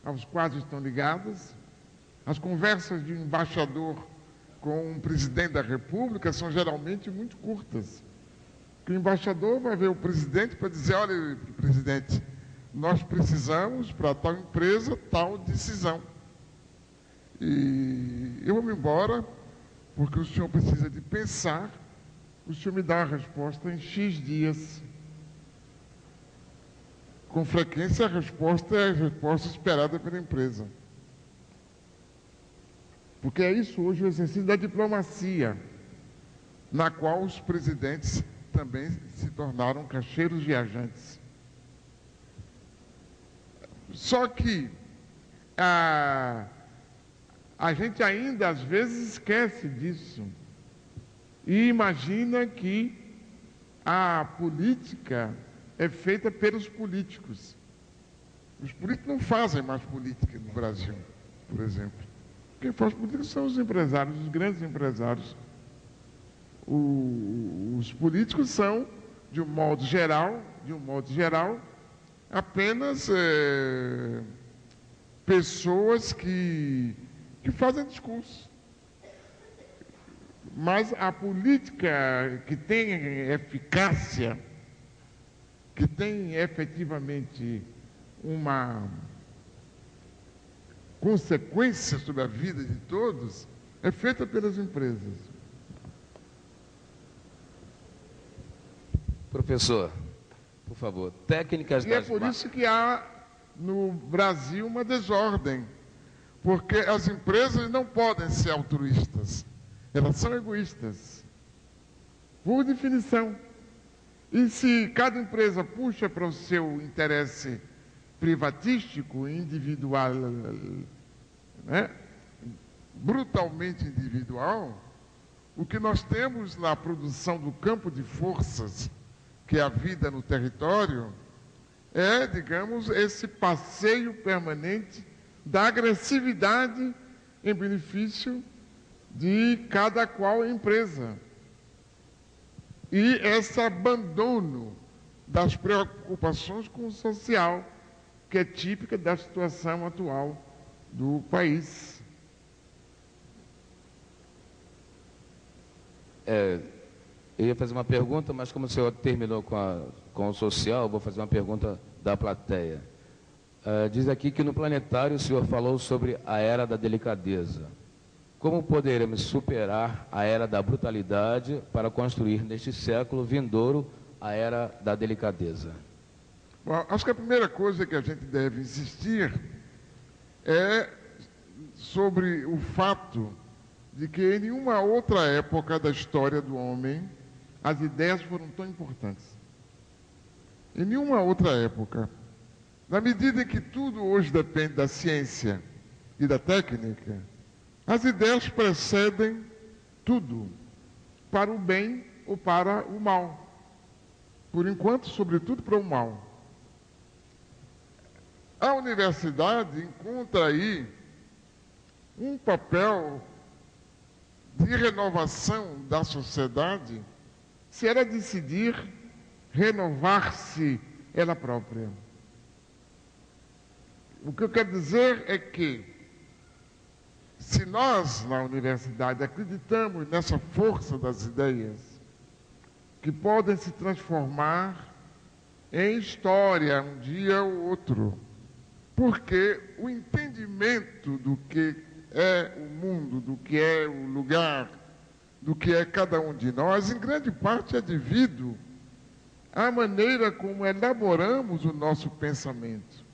aos quais estão ligadas. As conversas de um embaixador com um presidente da República são geralmente muito curtas. Porque o embaixador vai ver o presidente para dizer: olha, presidente, nós precisamos, para tal empresa, tal decisão. E eu vou-me embora, porque o senhor precisa de pensar, o senhor me dá a resposta em X dias. Com frequência, a resposta é a resposta esperada pela empresa. Porque é isso hoje o exercício da diplomacia, na qual os presidentes também se tornaram cacheiros viajantes. Só que a gente ainda às vezes esquece disso e imagina que a política é feita pelos políticos. Os políticos não fazem mais política no Brasil, por exemplo. Quem faz política são os empresários, os grandes empresários. Os políticos são, de um modo geral, apenas pessoas que fazem discurso. Mas a política que tem eficácia, que tem efetivamente uma consequência sobre a vida de todos, é feita pelas empresas. Professor, por favor, técnicas das... E é por isso que há no Brasil uma desordem, porque as empresas não podem ser altruístas, elas são egoístas, por definição. E se cada empresa puxa para o seu interesse privatístico, individual, né, brutalmente individual, o que nós temos na produção do campo de forças, que é a vida no território, é, digamos, esse passeio permanente da agressividade em benefício de cada qual empresa. E esse abandono das preocupações com o social, que é típica da situação atual do país. Eu ia fazer uma pergunta, mas como o senhor terminou com o social, eu vou fazer uma pergunta da plateia. Diz aqui que no planetário o senhor falou sobre a era da delicadeza. Como poderemos superar a era da brutalidade para construir neste século vindouro a era da delicadeza? Bom, acho que a primeira coisa que a gente deve insistir é sobre o fato de que em nenhuma outra época da história do homem as ideias foram tão importantes. Em nenhuma outra época. Na medida em que tudo hoje depende da ciência e da técnica, as ideias precedem tudo, para o bem ou para o mal. Por enquanto, sobretudo para o mal. A universidade encontra aí um papel de renovação da sociedade se ela decidir renovar-se ela própria. O que eu quero dizer é que, se nós, na universidade, acreditamos nessa força das ideias, que podem se transformar em história um dia ou outro, porque o entendimento do que é o mundo, do que é o lugar, do que é cada um de nós, em grande parte é devido à maneira como elaboramos o nosso pensamento.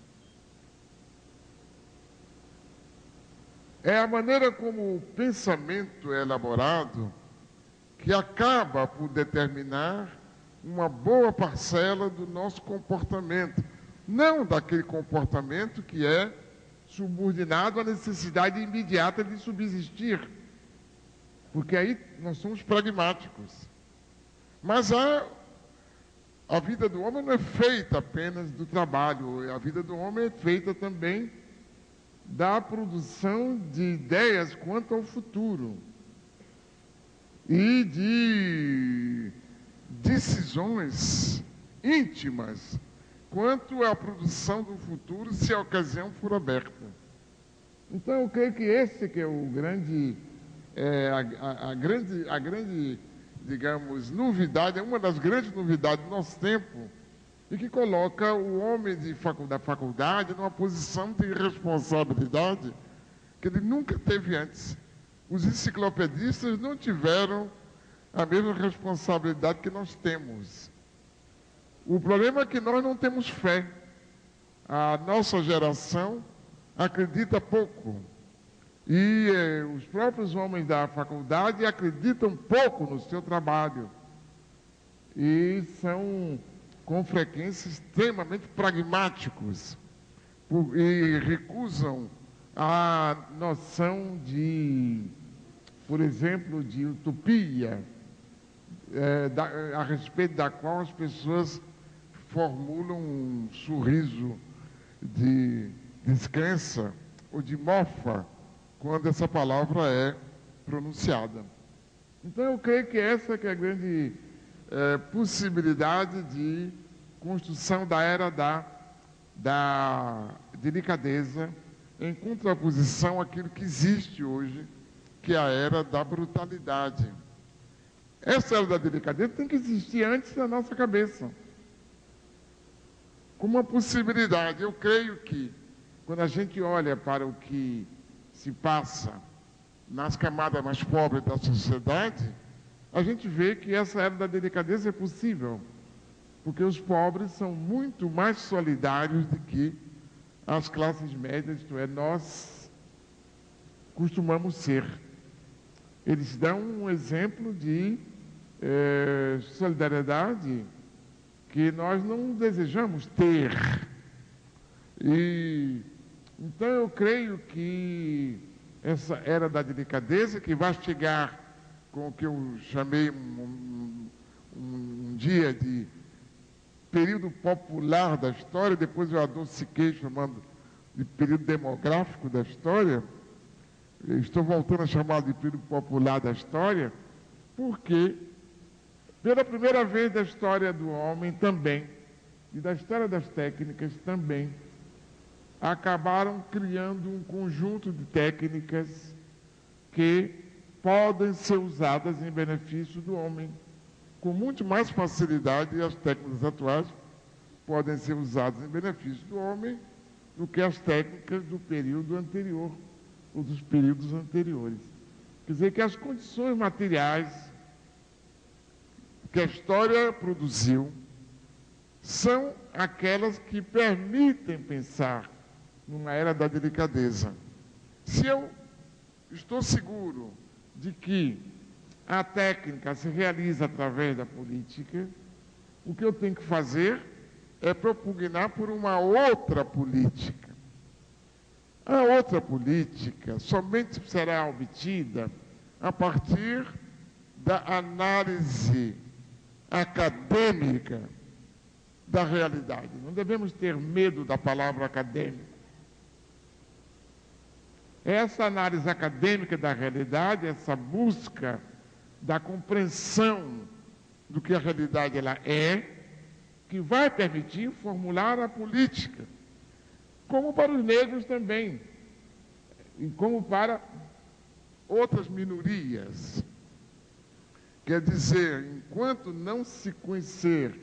É a maneira como o pensamento é elaborado que acaba por determinar uma boa parcela do nosso comportamento. Não daquele comportamento que é subordinado à necessidade imediata de subsistir. Porque aí nós somos pragmáticos. Mas a vida do homem não é feita apenas do trabalho. A vida do homem é feita também da produção de ideias quanto ao futuro e de decisões íntimas quanto à produção do futuro, se a ocasião for aberta. Então, eu creio que esse que é o grande, a grande, digamos, novidade, é uma das grandes novidades do nosso tempo, e que coloca o homem da faculdade numa posição de responsabilidade que ele nunca teve antes. Os enciclopedistas não tiveram a mesma responsabilidade que nós temos. O problema é que nós não temos fé. A nossa geração acredita pouco. E os próprios homens da faculdade acreditam pouco no seu trabalho. E são, com frequência, extremamente pragmáticos. E recusam a noção de, por exemplo, de utopia, a respeito da qual as pessoas formulam um sorriso de descrença ou de mofa quando essa palavra é pronunciada. Então, eu creio que essa que é a grande possibilidade de construção da era da delicadeza, em contraposição àquilo que existe hoje, que é a era da brutalidade. Essa era da delicadeza tem que existir antes da nossa cabeça, como uma possibilidade. Eu creio que, quando a gente olha para o que se passa nas camadas mais pobres da sociedade, a gente vê que essa era da delicadeza é possível, porque os pobres são muito mais solidários do que as classes médias, isto é, nós costumamos ser. Eles dão um exemplo de solidariedade que nós não desejamos ter. E então eu creio que essa era da delicadeza, que vai chegar com o que eu chamei um dia de período popular da história, depois eu adociquei chamando de período demográfico da história. Eu estou voltando a chamar de período popular da história, porque pela primeira vez da história do homem também, e da história das técnicas também, acabaram criando um conjunto de técnicas que podem ser usadas em benefício do homem, com muito mais facilidade, e as técnicas atuais podem ser usadas em benefício do homem, do que as técnicas do período anterior, ou dos períodos anteriores. Quer dizer que as condições materiais que a história produziu são aquelas que permitem pensar numa era da delicadeza. Se eu estou seguro de que a técnica se realiza através da política, o que eu tenho que fazer é propugnar por uma outra política. A outra política somente será obtida a partir da análise acadêmica da realidade. Não devemos ter medo da palavra acadêmico. Essa análise acadêmica da realidade, essa busca da compreensão do que a realidade ela é, que vai permitir formular a política, como para os negros também, e como para outras minorias. Quer dizer, enquanto não se conhecer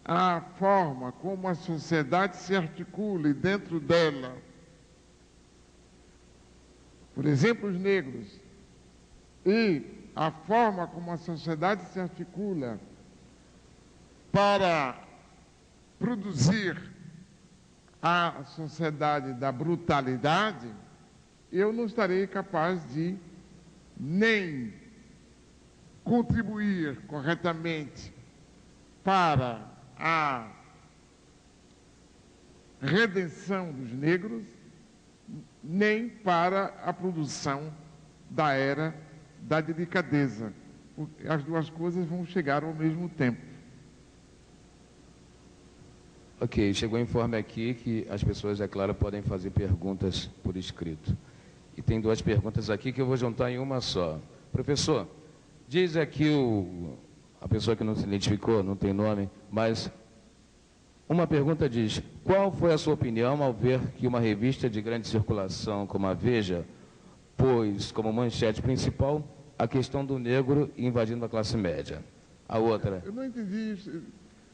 a forma como a sociedade se articula e dentro dela, por exemplo, os negros, e a forma como a sociedade se articula para produzir a sociedade da brutalidade, eu não estarei capaz de nem contribuir corretamente para a redenção dos negros, nem para a produção da era da delicadeza. As duas coisas vão chegar ao mesmo tempo. Ok, chegou o informe aqui que as pessoas, é claro, podem fazer perguntas por escrito. E tem duas perguntas aqui que eu vou juntar em uma só. Professor, diz aqui a pessoa que não se identificou, não tem nome, mas uma pergunta diz: qual foi a sua opinião ao ver que uma revista de grande circulação como a Veja pôs como manchete principal a questão do negro invadindo a classe média? A outra... Eu não entendi isso.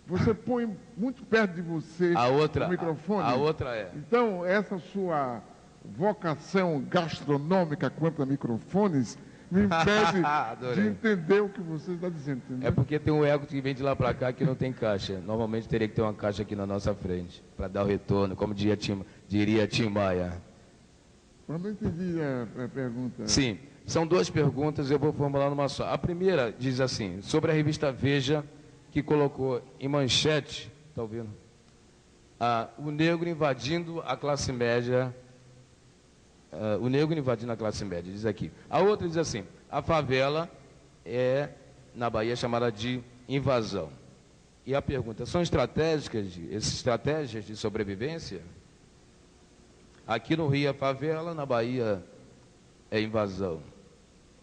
Você põe muito perto de você o microfone. A outra é... Então, essa sua vocação gastronômica quanto a microfones me impede de entender o que você está dizendo. Entendeu? É porque tem um eco que vem de lá para cá que não tem caixa. Normalmente teria que ter uma caixa aqui na nossa frente, para dar o retorno, como diria Tim Maia. Eu não entendi a pergunta. Sim, são duas perguntas, eu vou formular numa só. A primeira diz assim, sobre a revista Veja, que colocou em manchete, está ouvindo? O negro invadindo a classe média, o negro invadindo a classe média, diz aqui. A outra diz assim, a favela é, na Bahia, chamada de invasão. E a pergunta, são estratégias de sobrevivência? Aqui no Rio é favela, na Bahia é invasão.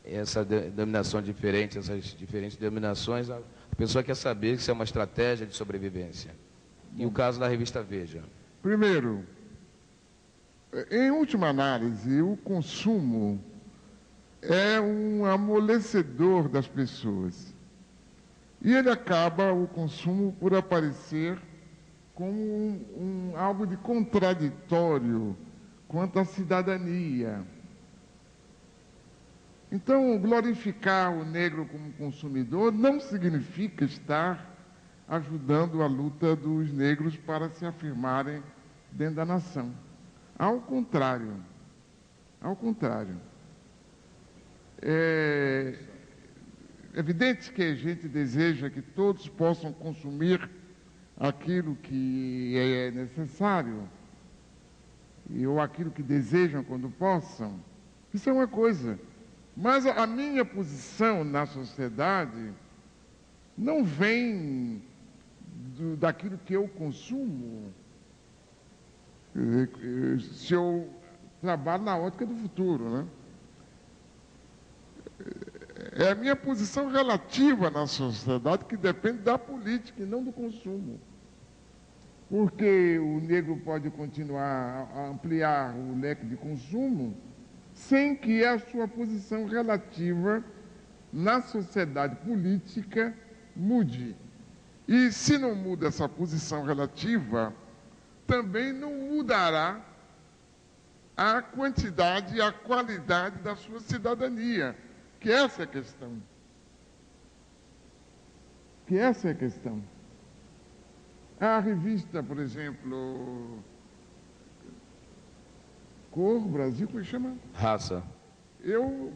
Essa denominação diferente, essas diferentes denominações, a pessoa quer saber se é uma estratégia de sobrevivência. E o caso da revista Veja? Primeiro, em última análise, o consumo é um amolecedor das pessoas. E ele acaba, o consumo, por aparecer como algo de contraditório quanto à cidadania. Então, glorificar o negro como consumidor não significa estar ajudando a luta dos negros para se afirmarem dentro da nação. Ao contrário. Ao contrário. É evidente que a gente deseja que todos possam consumir aquilo que é necessário, ou aquilo que desejam quando possam. Isso é uma coisa. Mas a minha posição na sociedade não vem daquilo que eu consumo. Se eu trabalho na ótica do futuro, né? É a minha posição relativa na sociedade que depende da política e não do consumo. Porque o negro pode continuar a ampliar o leque de consumo sem que a sua posição relativa na sociedade política mude. E se não muda essa posição relativa, também não mudará a quantidade e a qualidade da sua cidadania, que essa é a questão. Que essa é a questão. A revista, por exemplo, Cor Brasil, como chama? Raça. Eu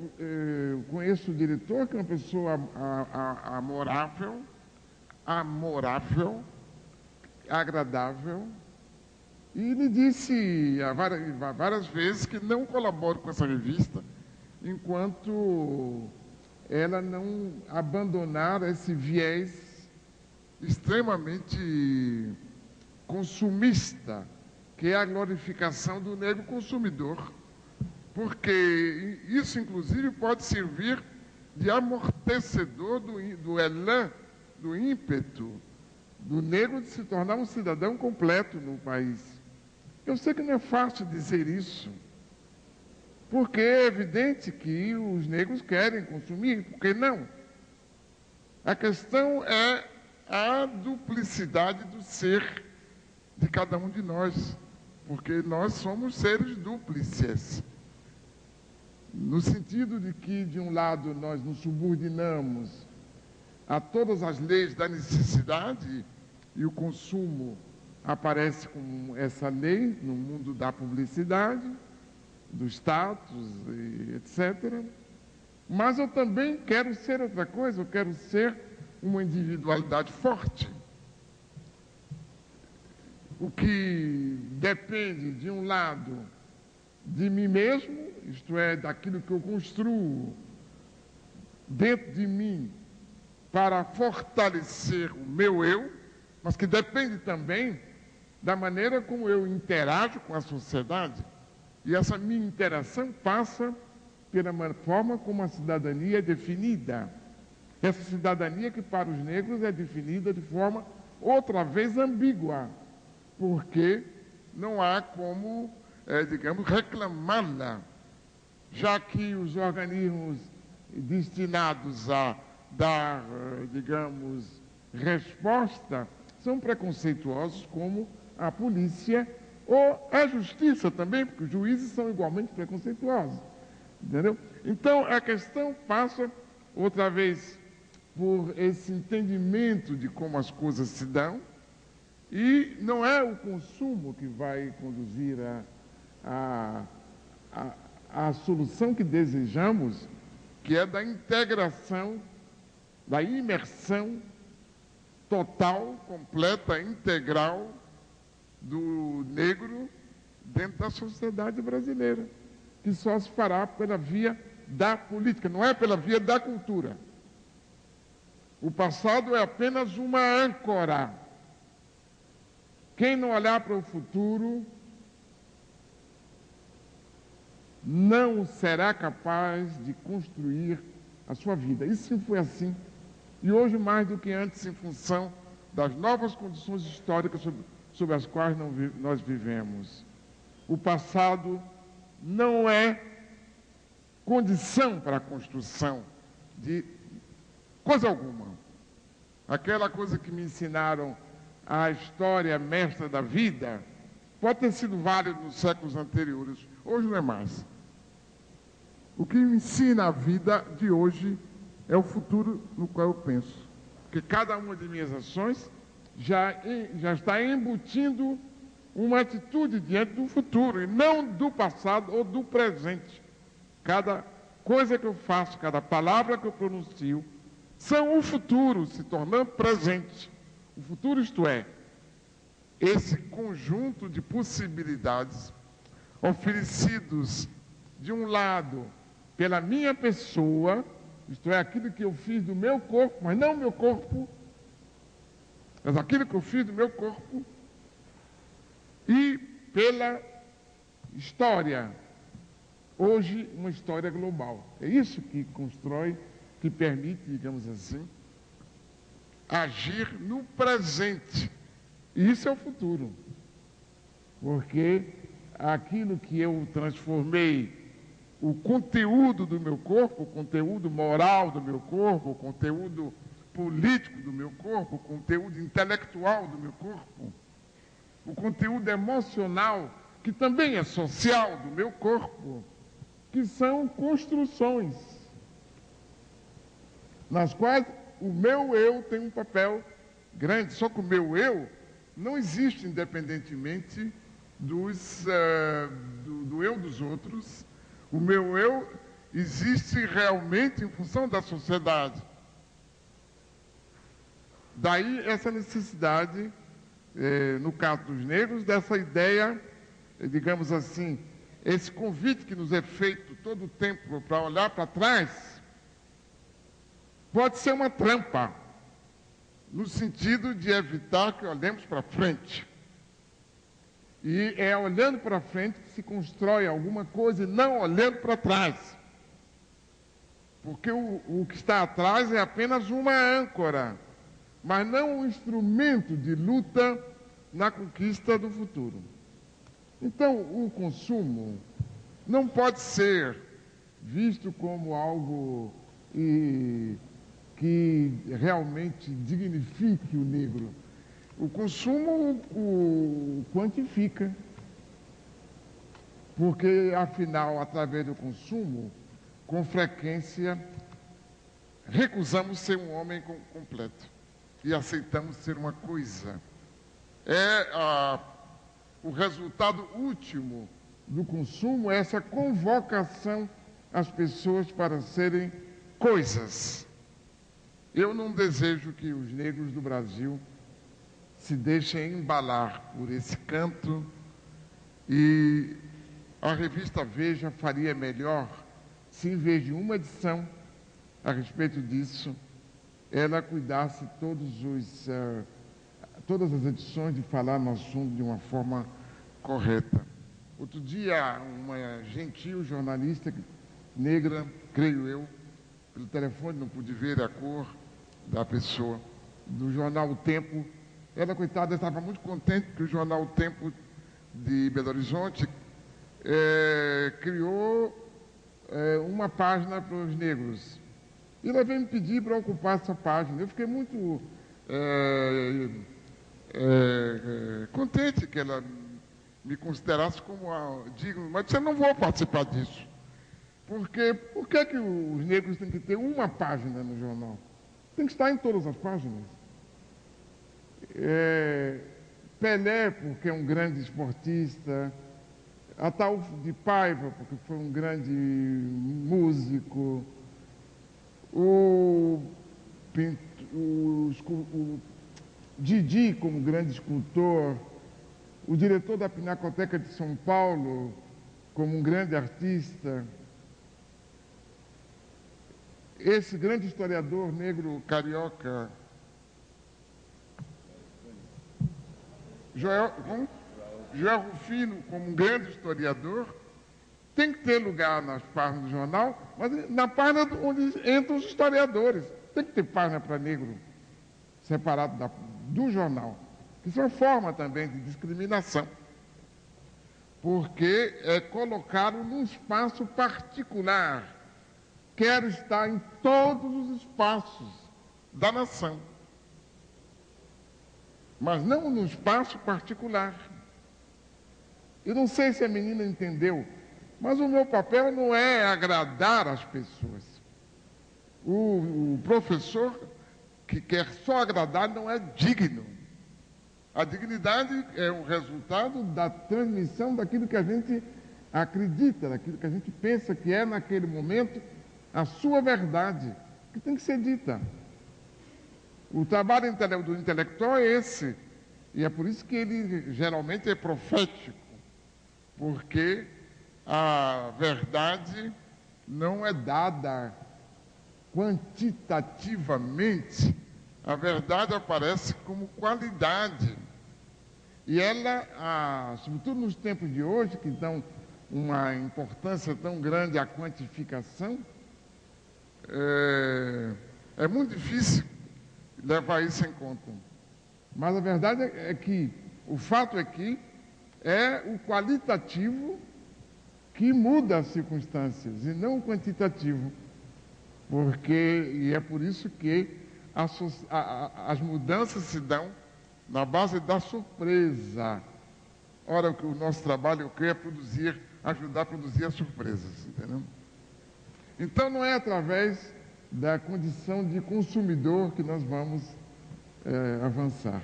conheço o diretor, que é uma pessoa amorável, agradável, e me disse várias vezes que não colaboro com essa revista enquanto ela não abandonar esse viés extremamente consumista, que é a glorificação do negro consumidor. Porque isso, inclusive, pode servir de amortecedor do elan, do ímpeto do negro de se tornar um cidadão completo no país. Eu sei que não é fácil dizer isso, porque é evidente que os negros querem consumir, por que não? A questão é a duplicidade do ser de cada um de nós, porque nós somos seres dúplices. No sentido de que, de um lado, nós nos subordinamos a todas as leis da necessidade, e o consumo aparece como essa lei no mundo da publicidade, do status, etc. Mas eu também quero ser outra coisa, eu quero ser uma individualidade forte. O que depende, de um lado, de mim mesmo, isto é, daquilo que eu construo dentro de mim para fortalecer o meu eu, mas que depende também da maneira como eu interajo com a sociedade. E essa minha interação passa pela forma como a cidadania é definida. Essa cidadania que para os negros é definida de forma, outra vez, ambígua, porque não há como, digamos, reclamá-la, já que os organismos destinados a dar, digamos, resposta são preconceituosos, como a polícia ou a justiça também, porque os juízes são igualmente preconceituosos, entendeu? Então, a questão passa, outra vez, por esse entendimento de como as coisas se dão, e não é o consumo que vai conduzir a solução que desejamos, que é da integração, da imersão total, completa, integral do negro dentro da sociedade brasileira, que só se fará pela via da política, não é pela via da cultura. O passado é apenas uma âncora. Quem não olhar para o futuro não será capaz de construir a sua vida. Isso sempre foi assim. E hoje, mais do que antes, em função das novas condições históricas sobre as quais nós vivemos. O passado não é condição para a construção de coisa alguma. Aquela coisa que me ensinaram, a história mestra da vida, pode ter sido válida nos séculos anteriores. Hoje não é mais. O que me ensina a vida de hoje é o futuro no qual eu penso. Porque cada uma de minhas ações já está embutindo uma atitude diante do futuro, e não do passado ou do presente. Cada coisa que eu faço, cada palavra que eu pronuncio, são o futuro se tornando presente. O futuro, isto é, esse conjunto de possibilidades oferecidos, de um lado, pela minha pessoa, isto é, aquilo que eu fiz do meu corpo, mas não o meu corpo, mas aquilo que eu fiz do meu corpo, e pela história, hoje uma história global. É isso que constrói, que permite, digamos assim, agir no presente. E isso é o futuro. Porque aquilo que eu transformei, o conteúdo do meu corpo, o conteúdo moral do meu corpo, o conteúdo político do meu corpo, o conteúdo intelectual do meu corpo, o conteúdo emocional, que também é social do meu corpo, que são construções, nas quais o meu eu tem um papel grande. Só que o meu eu não existe independentemente do eu dos outros. O meu eu existe realmente em função da sociedade. Daí essa necessidade, no caso dos negros, dessa ideia, digamos assim, esse convite que nos é feito todo o tempo para olhar para trás, pode ser uma trampa, no sentido de evitar que olhemos para frente. E é olhando para frente que se constrói alguma coisa e não olhando para trás. Porque o que está atrás é apenas uma âncora, mas não um instrumento de luta na conquista do futuro. Então, o consumo não pode ser visto como algo que realmente dignifique o negro. O consumo o quantifica, porque, afinal, através do consumo, com frequência, recusamos ser um homem completo e aceitamos ser uma coisa. O resultado último do consumo é essa convocação às pessoas para serem coisas. Eu não desejo que os negros do Brasil se deixem embalar por esse canto, e a revista Veja faria melhor se, em vez de uma edição a respeito disso, ela cuidasse todas as edições de falar no assunto de uma forma correta. Outro dia, uma gentil jornalista negra, creio eu, pelo telefone não pude ver a cor da pessoa, do jornal O Tempo. Ela, coitada, estava muito contente que o jornal O Tempo de Belo Horizonte criou uma página para os negros. E ela veio me pedir para ocupar essa página. Eu fiquei muito contente que ela me considerasse como digno, mas disse: eu não vou participar disso. Porque por que os negros têm que ter uma página no jornal? Tem que estar em todas as páginas. Pelé, porque é um grande esportista, Ataúfo de Paiva, porque foi um grande músico, o Didi como grande escultor, o diretor da Pinacoteca de São Paulo como um grande artista, esse grande historiador negro carioca, Joel Rufino, como um grande historiador, tem que ter lugar nas páginas do jornal, mas na página onde entram os historiadores. Tem que ter página para negro, separado do jornal. Isso é uma forma também de discriminação, porque é colocado num espaço particular. Quero estar em todos os espaços da nação, mas não no espaço particular. Eu não sei se a menina entendeu, mas o meu papel não é agradar as pessoas. O professor que quer só agradar não é digno. A dignidade é o resultado da transmissão daquilo que a gente acredita, daquilo que a gente pensa que é naquele momento a sua verdade, que tem que ser dita. O trabalho do intelectual é esse, e é por isso que ele geralmente é profético, porque a verdade não é dada quantitativamente, a verdade aparece como qualidade. E ela, sobretudo nos tempos de hoje, que dão uma importância tão grande à quantificação, é muito difícil levar isso em conta. Mas a verdade é que, o fato é que é o qualitativo que muda as circunstâncias, e não o quantitativo. E é por isso que as mudanças se dão na base da surpresa, Ora, o nosso trabalho, eu creio, é produzir, ajudar a produzir as surpresas, entendeu? Então, não é através da condição de consumidor que nós vamos avançar.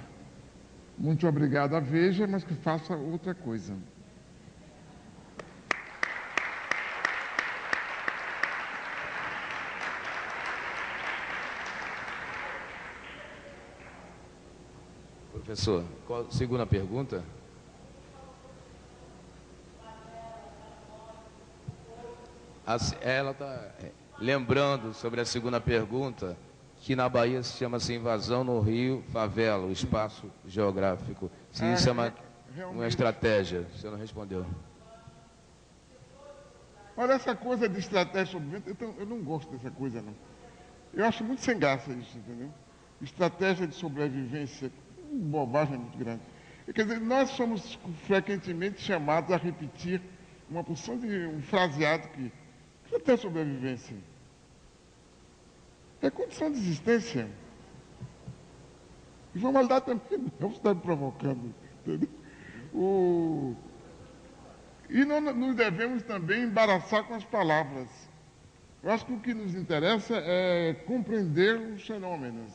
Muito obrigado à Veja, mas que faça outra coisa. Professor, qual a segunda pergunta? Ela está lembrando sobre a segunda pergunta, que na Bahia se chama-se invasão, no Rio, favela, o espaço geográfico. Se isso é uma estratégia, você não respondeu. Olha, essa coisa de estratégia sobrevivência, eu não gosto dessa coisa, não. Eu acho muito sem graça isso, entendeu? Estratégia de sobrevivência, bobagem muito grande. Quer dizer, nós somos frequentemente chamados a repetir uma porção de um fraseado que até sobrevivência. É condição de existência. Informalidade também não está me provocando. Entendeu? E não nos devemos também embaraçar com as palavras. Eu acho que o que nos interessa é compreender os fenômenos.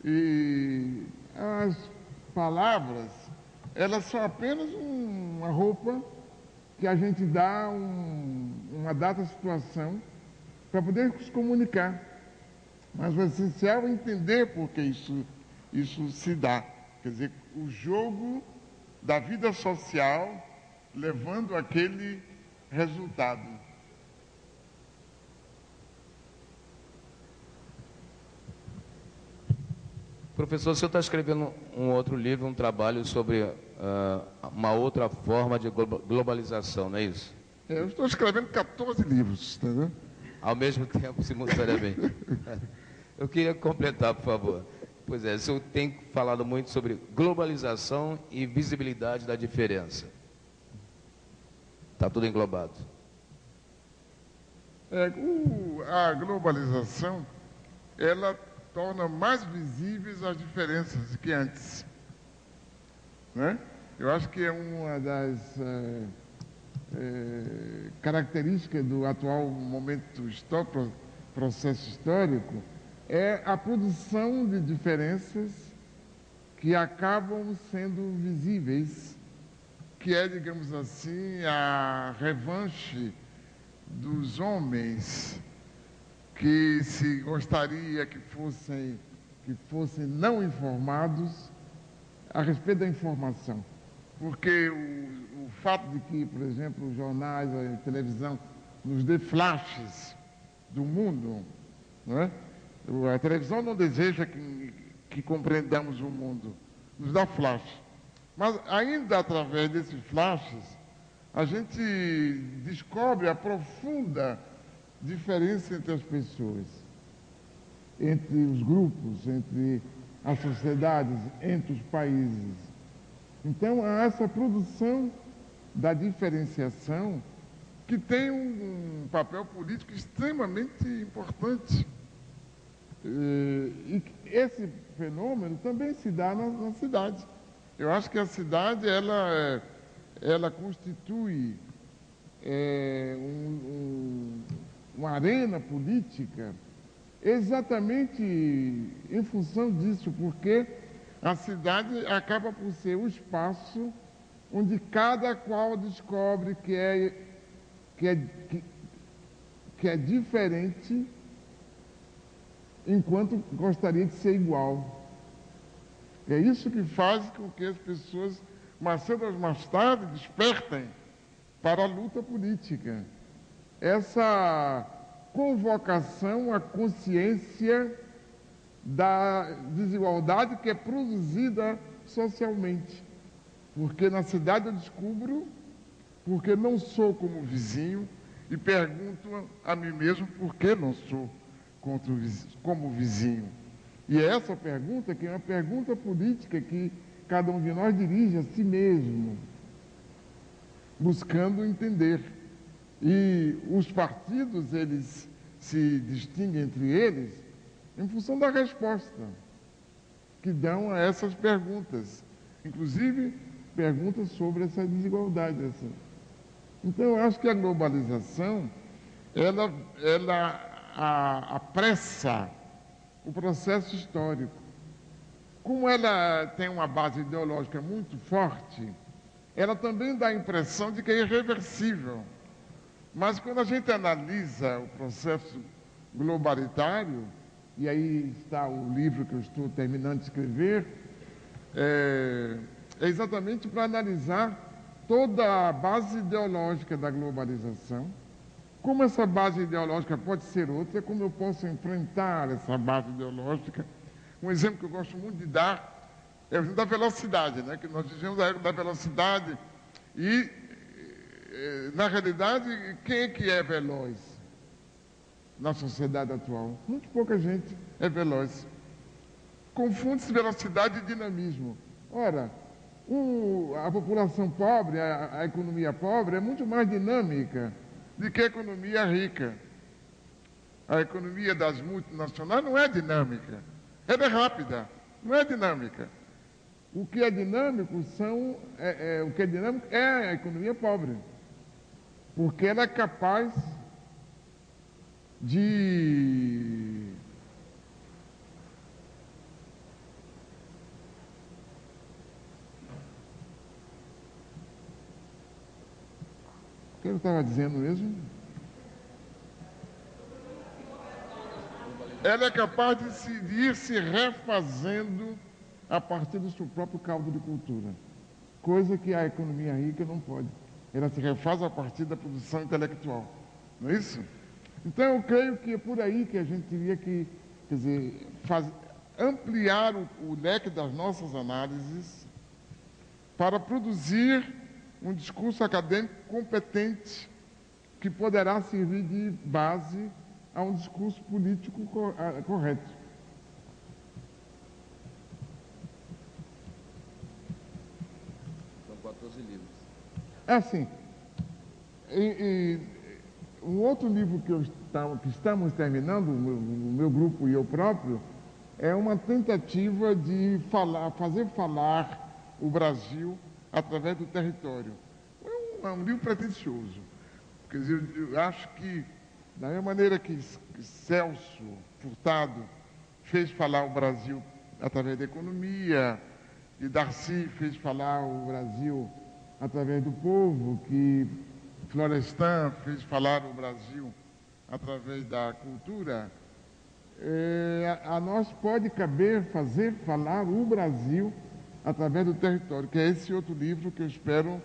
E as palavras, elas são apenas uma roupa que a gente dá uma dada situação para poder se comunicar. Mas o essencial é entender por que isso se dá. Quer dizer, o jogo da vida social levando aquele resultado. Professor, o senhor está escrevendo um outro livro, um trabalho sobre uma outra forma de globalização, não é isso? Eu estou escrevendo 14 livros, entendeu? Ao mesmo tempo, simultaneamente. Eu queria completar, por favor. Pois é, o senhor tem falado muito sobre globalização e visibilidade da diferença. Está tudo englobado. A globalização, ela torna mais visíveis as diferenças que antes. Né? Eu acho que é uma das características do atual momento histórico, processo histórico, é a produção de diferenças que acabam sendo visíveis, que é, digamos assim, a revanche dos homens que se gostaria que fossem não informados a respeito da informação. Porque o fato de que, por exemplo, os jornais, a televisão nos dê flashes do mundo, não é? A televisão não deseja que compreendamos o mundo, nos dá flash. Mas ainda através desses flashes, a gente descobre a profunda diferença entre as pessoas, entre os grupos, entre as sociedades, entre os países. Então, há essa produção da diferenciação que tem um papel político extremamente importante. E esse fenômeno também se dá na cidade. Eu acho que a cidade, ela constitui uma arena política exatamente em função disso, porque a cidade acaba por ser o espaço onde cada qual descobre que é diferente, enquanto gostaria de ser igual. É isso que faz com que as pessoas, mais cedo ou mais tarde, despertem para a luta política. Essa convocação à consciência da desigualdade que é produzida socialmente. Porque na cidade eu descubro, porque não sou como vizinho, e pergunto a mim mesmo por que não sou como vizinho. E é essa pergunta que é uma pergunta política que cada um de nós dirige a si mesmo, buscando entender. E os partidos, eles se distinguem entre eles em função da resposta que dão a essas perguntas. Inclusive, perguntas sobre essa desigualdade. Então, eu acho que a globalização, ela apressa o processo histórico. Como ela tem uma base ideológica muito forte, ela também dá a impressão de que é irreversível. Mas quando a gente analisa o processo globalitário, e aí está o livro que eu estou terminando de escrever, é exatamente para analisar toda a base ideológica da globalização, como essa base ideológica pode ser outra, como eu posso enfrentar essa base ideológica. Um exemplo que eu gosto muito de dar é o exemplo da velocidade, né? Que nós vivemos a era da velocidade e, na realidade, quem é que é veloz na sociedade atual? Muito pouca gente é veloz. Confunde-se velocidade e dinamismo. Ora, a população pobre, a economia pobre é muito mais dinâmica do que a economia rica. A economia das multinacionais não é dinâmica. Ela é rápida, não é dinâmica. O que é dinâmico é a economia pobre, porque ela é capaz de o que eu estava dizendo mesmo? Ela é capaz de ir se refazendo a partir do seu próprio caldo de cultura, coisa que a economia rica não pode. Ela se refaz a partir da produção intelectual, não é isso? Então, eu creio que é por aí que a gente teria que, quer dizer, ampliar o leque das nossas análises para produzir um discurso acadêmico competente que poderá servir de base a um discurso político correto. São 14 livros. É assim. Um outro livro que estamos terminando, o meu grupo e eu próprio, é uma tentativa de fazer falar o Brasil através do território. É um livro pretensioso. Quer dizer, eu acho que, da mesma maneira que Celso Furtado fez falar o Brasil através da economia, e Darcy fez falar o Brasil através do povo, que Florestan fez falar o Brasil através da cultura, a nós pode caber fazer falar o Brasil através do território, que é esse outro livro que eu espero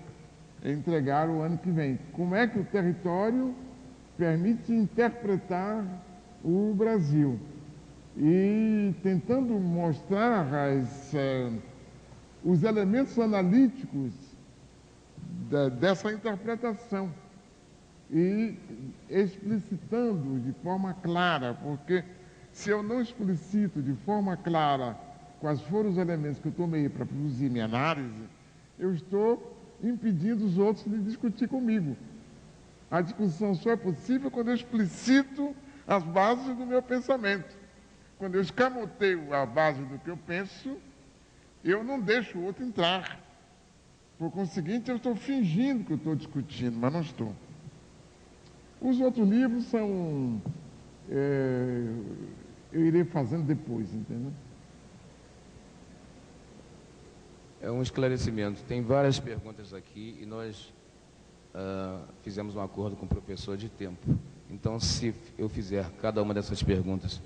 entregar o ano que vem. Como é que o território permite interpretar o Brasil? E tentando mostrar os elementos analíticos dessa interpretação e explicitando de forma clara, porque se eu não explicito de forma clara quais foram os elementos que eu tomei para produzir minha análise, eu estou impedindo os outros de discutir comigo. A discussão só é possível quando eu explicito as bases do meu pensamento. Quando eu escamoteio a base do que eu penso, eu não deixo o outro entrar. Por conseguinte, eu estou fingindo que eu estou discutindo, mas não estou. Os outros livros são... eu irei fazendo depois, entendeu? É um esclarecimento. Tem várias perguntas aqui e nós fizemos um acordo com o professor de tempo. Então, se eu fizer cada uma dessas perguntas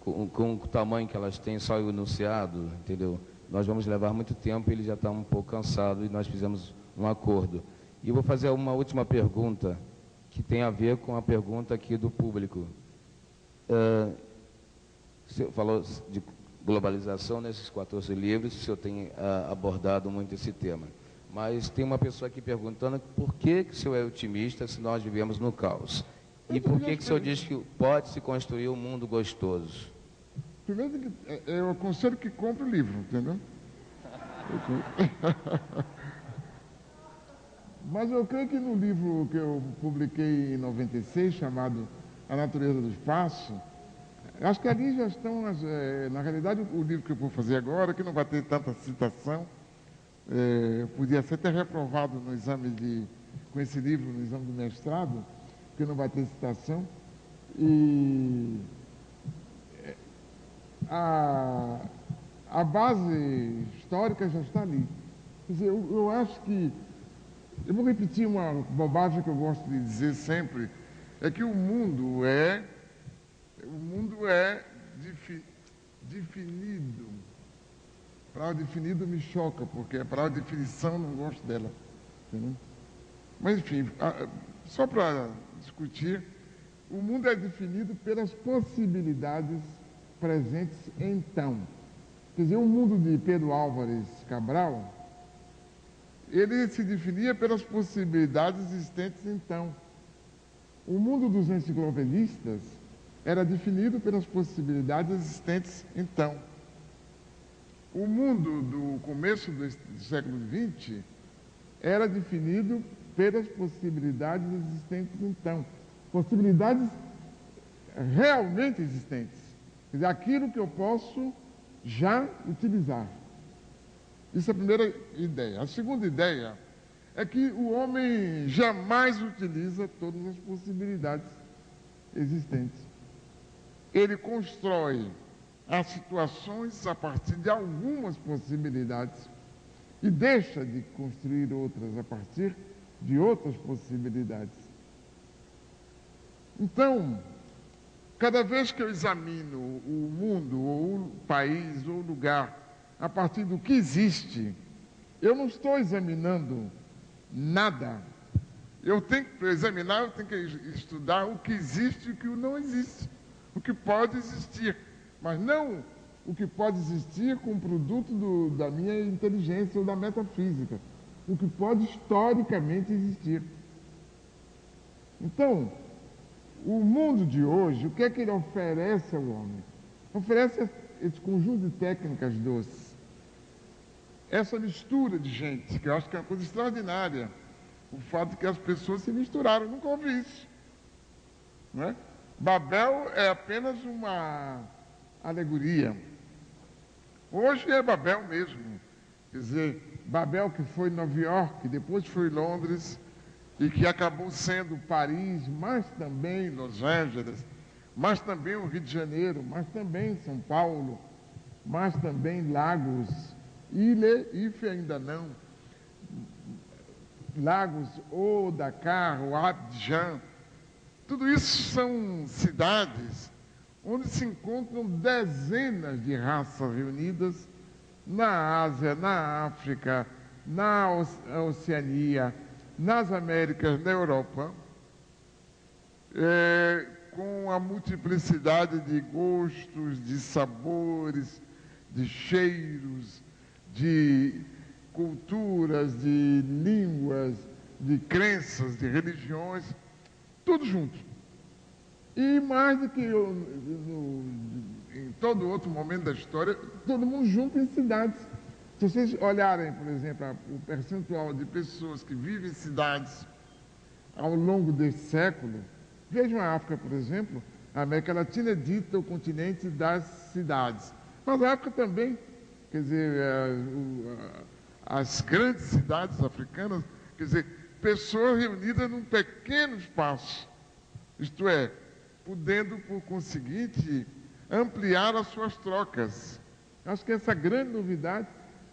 com o tamanho que elas têm, só o enunciado, entendeu? Nós vamos levar muito tempo, ele já está um pouco cansado e nós fizemos um acordo. E eu vou fazer uma última pergunta, que tem a ver com a pergunta aqui do público. Você falou de globalização nesses 14 livros, o senhor tem abordado muito esse tema. Mas tem uma pessoa aqui perguntando por que o senhor é otimista se nós vivemos no caos? E por que o senhor diz que pode se construir um mundo gostoso? Primeiro, eu aconselho que compre o livro, entendeu? Mas eu creio que no livro que eu publiquei em 96, chamado A Natureza do Espaço, acho que ali já estão, na realidade, o livro que eu vou fazer agora, que não vai ter tanta citação, podia ser até reprovado no exame com esse livro, no exame do mestrado, porque não vai ter citação. E a base histórica já está ali. Quer dizer, eu acho que, eu vou repetir uma bobagem que eu gosto de dizer sempre, é que o mundo é definido. A palavra definido me choca, porque a palavra definição eu não gosto dela. Entendeu? Mas, enfim, só para discutir, o mundo é definido pelas possibilidades presentes então. Quer dizer, o mundo de Pedro Álvares Cabral, ele se definia pelas possibilidades existentes então. O mundo dos enciclopedistas era definido pelas possibilidades existentes então. O mundo do começo do século XX era definido pelas possibilidades existentes então. Possibilidades realmente existentes. Quer dizer, aquilo que eu posso já utilizar. Isso é a primeira ideia. A segunda ideia é que o homem jamais utiliza todas as possibilidades existentes. Ele constrói as situações a partir de algumas possibilidades e deixa de construir outras a partir de outras possibilidades. Então, cada vez que eu examino o mundo, ou o país, ou o lugar, a partir do que existe, eu não estou examinando nada. Eu tenho que examinar, eu tenho que estudar o que existe e o que não existe. O que pode existir, mas não o que pode existir com o produto da minha inteligência ou da metafísica. O que pode historicamente existir. Então, o mundo de hoje, o que é que ele oferece ao homem? Oferece esse conjunto de técnicas doces. Essa mistura de gente, que eu acho que é uma coisa extraordinária. O fato de que as pessoas se misturaram, nunca ouvi isso. Não é? Babel é apenas uma alegoria. Hoje é Babel mesmo. Quer dizer, Babel que foi Nova York, depois foi Londres, e que acabou sendo Paris, mas também Los Angeles, mas também o Rio de Janeiro, mas também São Paulo, mas também Lagos, Ife ainda não, Lagos ou Dakar, ou Abidjan. Tudo isso são cidades onde se encontram dezenas de raças reunidas na Ásia, na África, na Oceania, nas Américas, na Europa, com a multiplicidade de gostos, de sabores, de cheiros, de culturas, de línguas, de crenças, de religiões, tudo junto. E mais do que em todo outro momento da história, todo mundo junto em cidades. Se vocês olharem, por exemplo, o percentual de pessoas que vivem em cidades ao longo desse século, vejam a África, por exemplo, a América Latina é dita o continente das cidades. Mas a África também, quer dizer, as grandes cidades africanas, quer dizer, pessoas reunidas num pequeno espaço, isto é, podendo, por conseguinte, ampliar as suas trocas. Acho que essa grande novidade,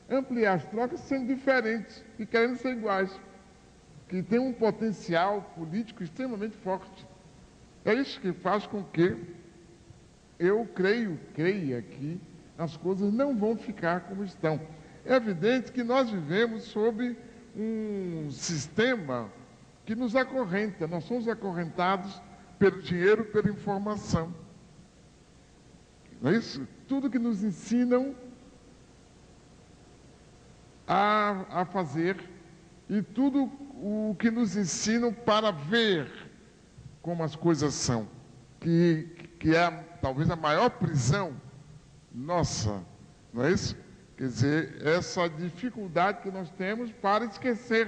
ampliar as trocas sendo diferentes e querendo ser iguais, que tem um potencial político extremamente forte. É isso que faz com que eu creia que as coisas não vão ficar como estão. É evidente que nós vivemos sob um sistema que nos acorrenta, nós somos acorrentados pelo dinheiro, pela informação. Não é isso? Tudo que nos ensinam a fazer e tudo o que nos ensinam para ver como as coisas são, que é talvez a maior prisão nossa, não é isso? Quer dizer, essa dificuldade que nós temos para esquecer,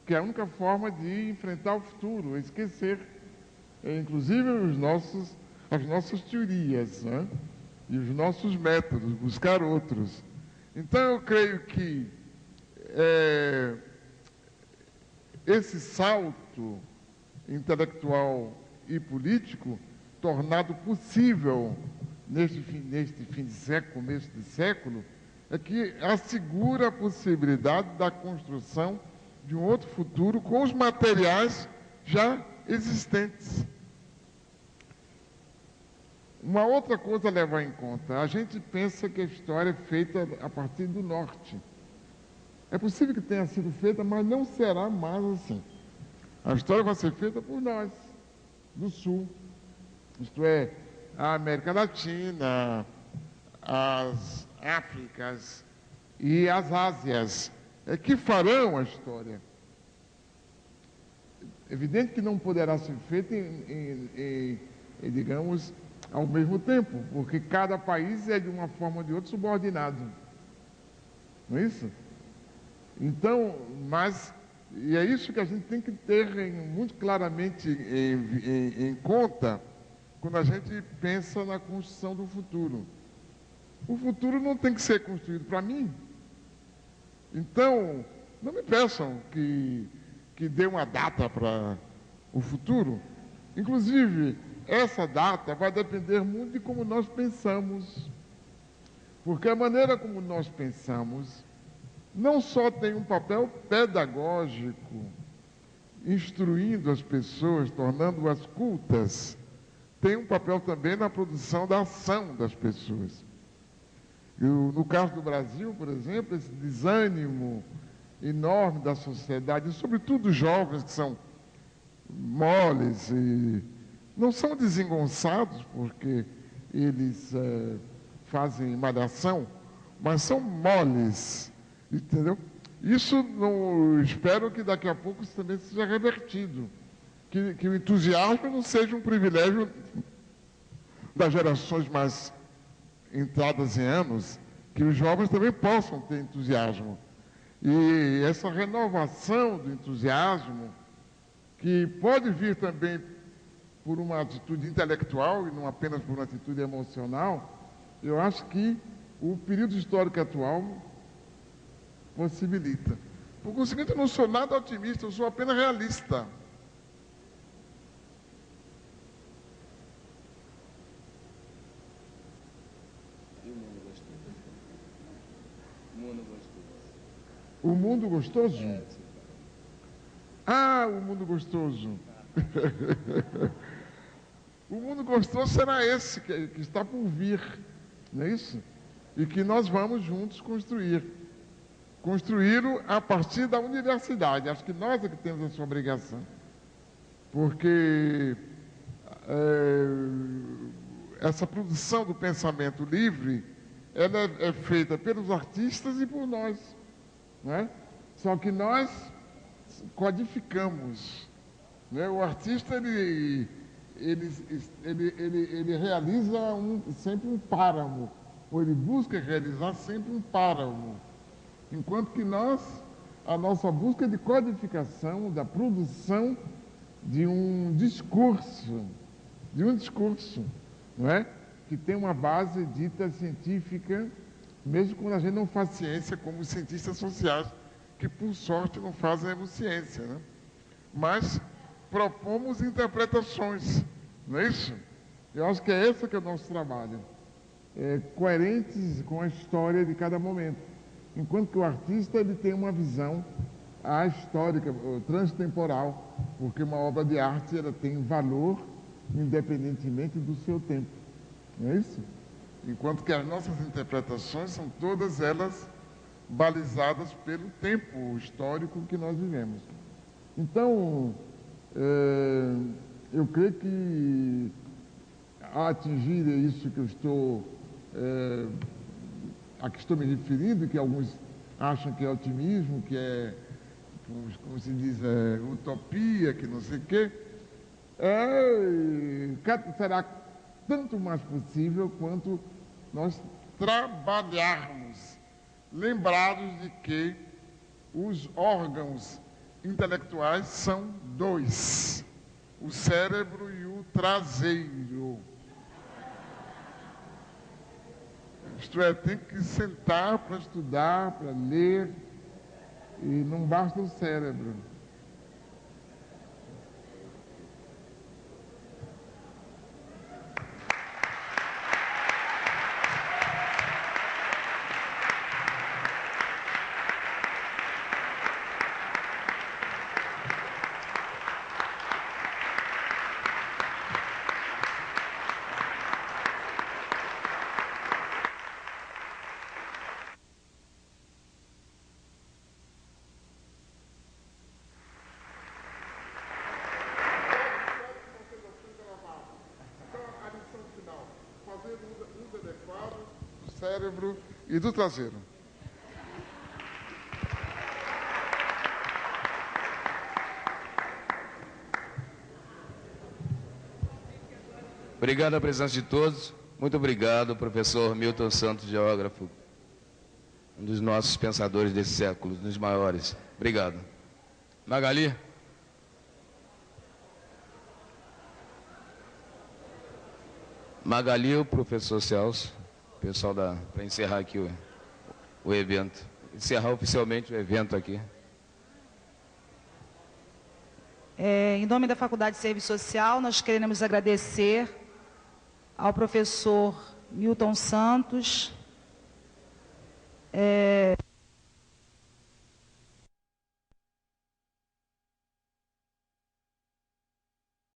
que é a única forma de enfrentar o futuro, é esquecer, inclusive as nossas teorias, né? E os nossos métodos, buscar outros. Então eu creio que esse salto intelectual e político tornado possível neste fim de século, começo de século, é que assegura a possibilidade da construção de um outro futuro com os materiais já existentes. Uma outra coisa a levar em conta, a gente pensa que a história é feita a partir do norte. É possível que tenha sido feita, mas não será mais assim. A história vai ser feita por nós, do sul. Isto é, a América Latina, as Áfricas e as Ásias, que farão a história. Evidente que não poderá ser feita digamos, ao mesmo tempo, porque cada país é de uma forma ou de outra subordinado. Não é isso? Então, e é isso que a gente tem que ter muito claramente em conta quando a gente pensa na construção do futuro. O futuro não tem que ser construído para mim. Então, não me peçam que dê uma data para o futuro. Inclusive, essa data vai depender muito de como nós pensamos. Porque a maneira como nós pensamos não só tem um papel pedagógico, instruindo as pessoas, tornando-as cultas, tem um papel também na produção da ação das pessoas. No caso do Brasil, por exemplo, esse desânimo enorme da sociedade, e sobretudo os jovens que são moles e não são desengonçados porque eles fazem malhação, mas são moles, entendeu? Isso espero que daqui a pouco isso também seja revertido, que o entusiasmo não seja um privilégio das gerações mais entradas em anos, que os jovens também possam ter entusiasmo. E essa renovação do entusiasmo, que pode vir também por uma atitude intelectual e não apenas por uma atitude emocional, eu acho que o período histórico atual possibilita. Por conseguinte, eu não sou nada otimista, eu sou apenas realista. O mundo gostoso? Ah, o mundo gostoso. O mundo gostoso será esse que está por vir, não é isso? E que nós vamos juntos construir. Construí-lo a partir da universidade. Acho que nós é que temos essa obrigação. Porque essa produção do pensamento livre, ela é feita pelos artistas e por nós. Não é? Só que nós codificamos. Né? O artista, ele realiza sempre um páramo, ou ele busca realizar sempre um páramo. Enquanto que a nossa busca é de codificação, da produção de um discurso, não é? Que tem uma base dita científica, mesmo quando a gente não faz ciência, como os cientistas sociais, que por sorte não fazem ciência, né? Mas propomos interpretações, não é isso? Eu acho que é esse que é o nosso trabalho, coerentes com a história de cada momento. Enquanto que o artista ele tem uma visão histórica, transtemporal, porque uma obra de arte ela tem valor independentemente do seu tempo, não é isso? Enquanto que as nossas interpretações são todas elas balizadas pelo tempo histórico que nós vivemos. Então, eu creio que a atingir isso que eu estou a que estou me referindo, que alguns acham que é otimismo, que é, como se diz, utopia, que não sei o quê, será tanto mais possível quanto nós trabalharmos, lembrados de que os órgãos intelectuais são dois, o cérebro e o traseiro. Isto é, tem que sentar para estudar, para ler, E não basta o cérebro. Cérebro e do traseiro. Obrigado à presença de todos. Muito obrigado, professor Milton Santos, geógrafo, um dos nossos pensadores desse século, um dos maiores. Obrigado. Magali? Magali, o professor Celso. Pessoal, para encerrar aqui o evento. Encerrar oficialmente o evento aqui. Em nome da Faculdade de Serviço Social, nós queremos agradecer ao professor Milton Santos,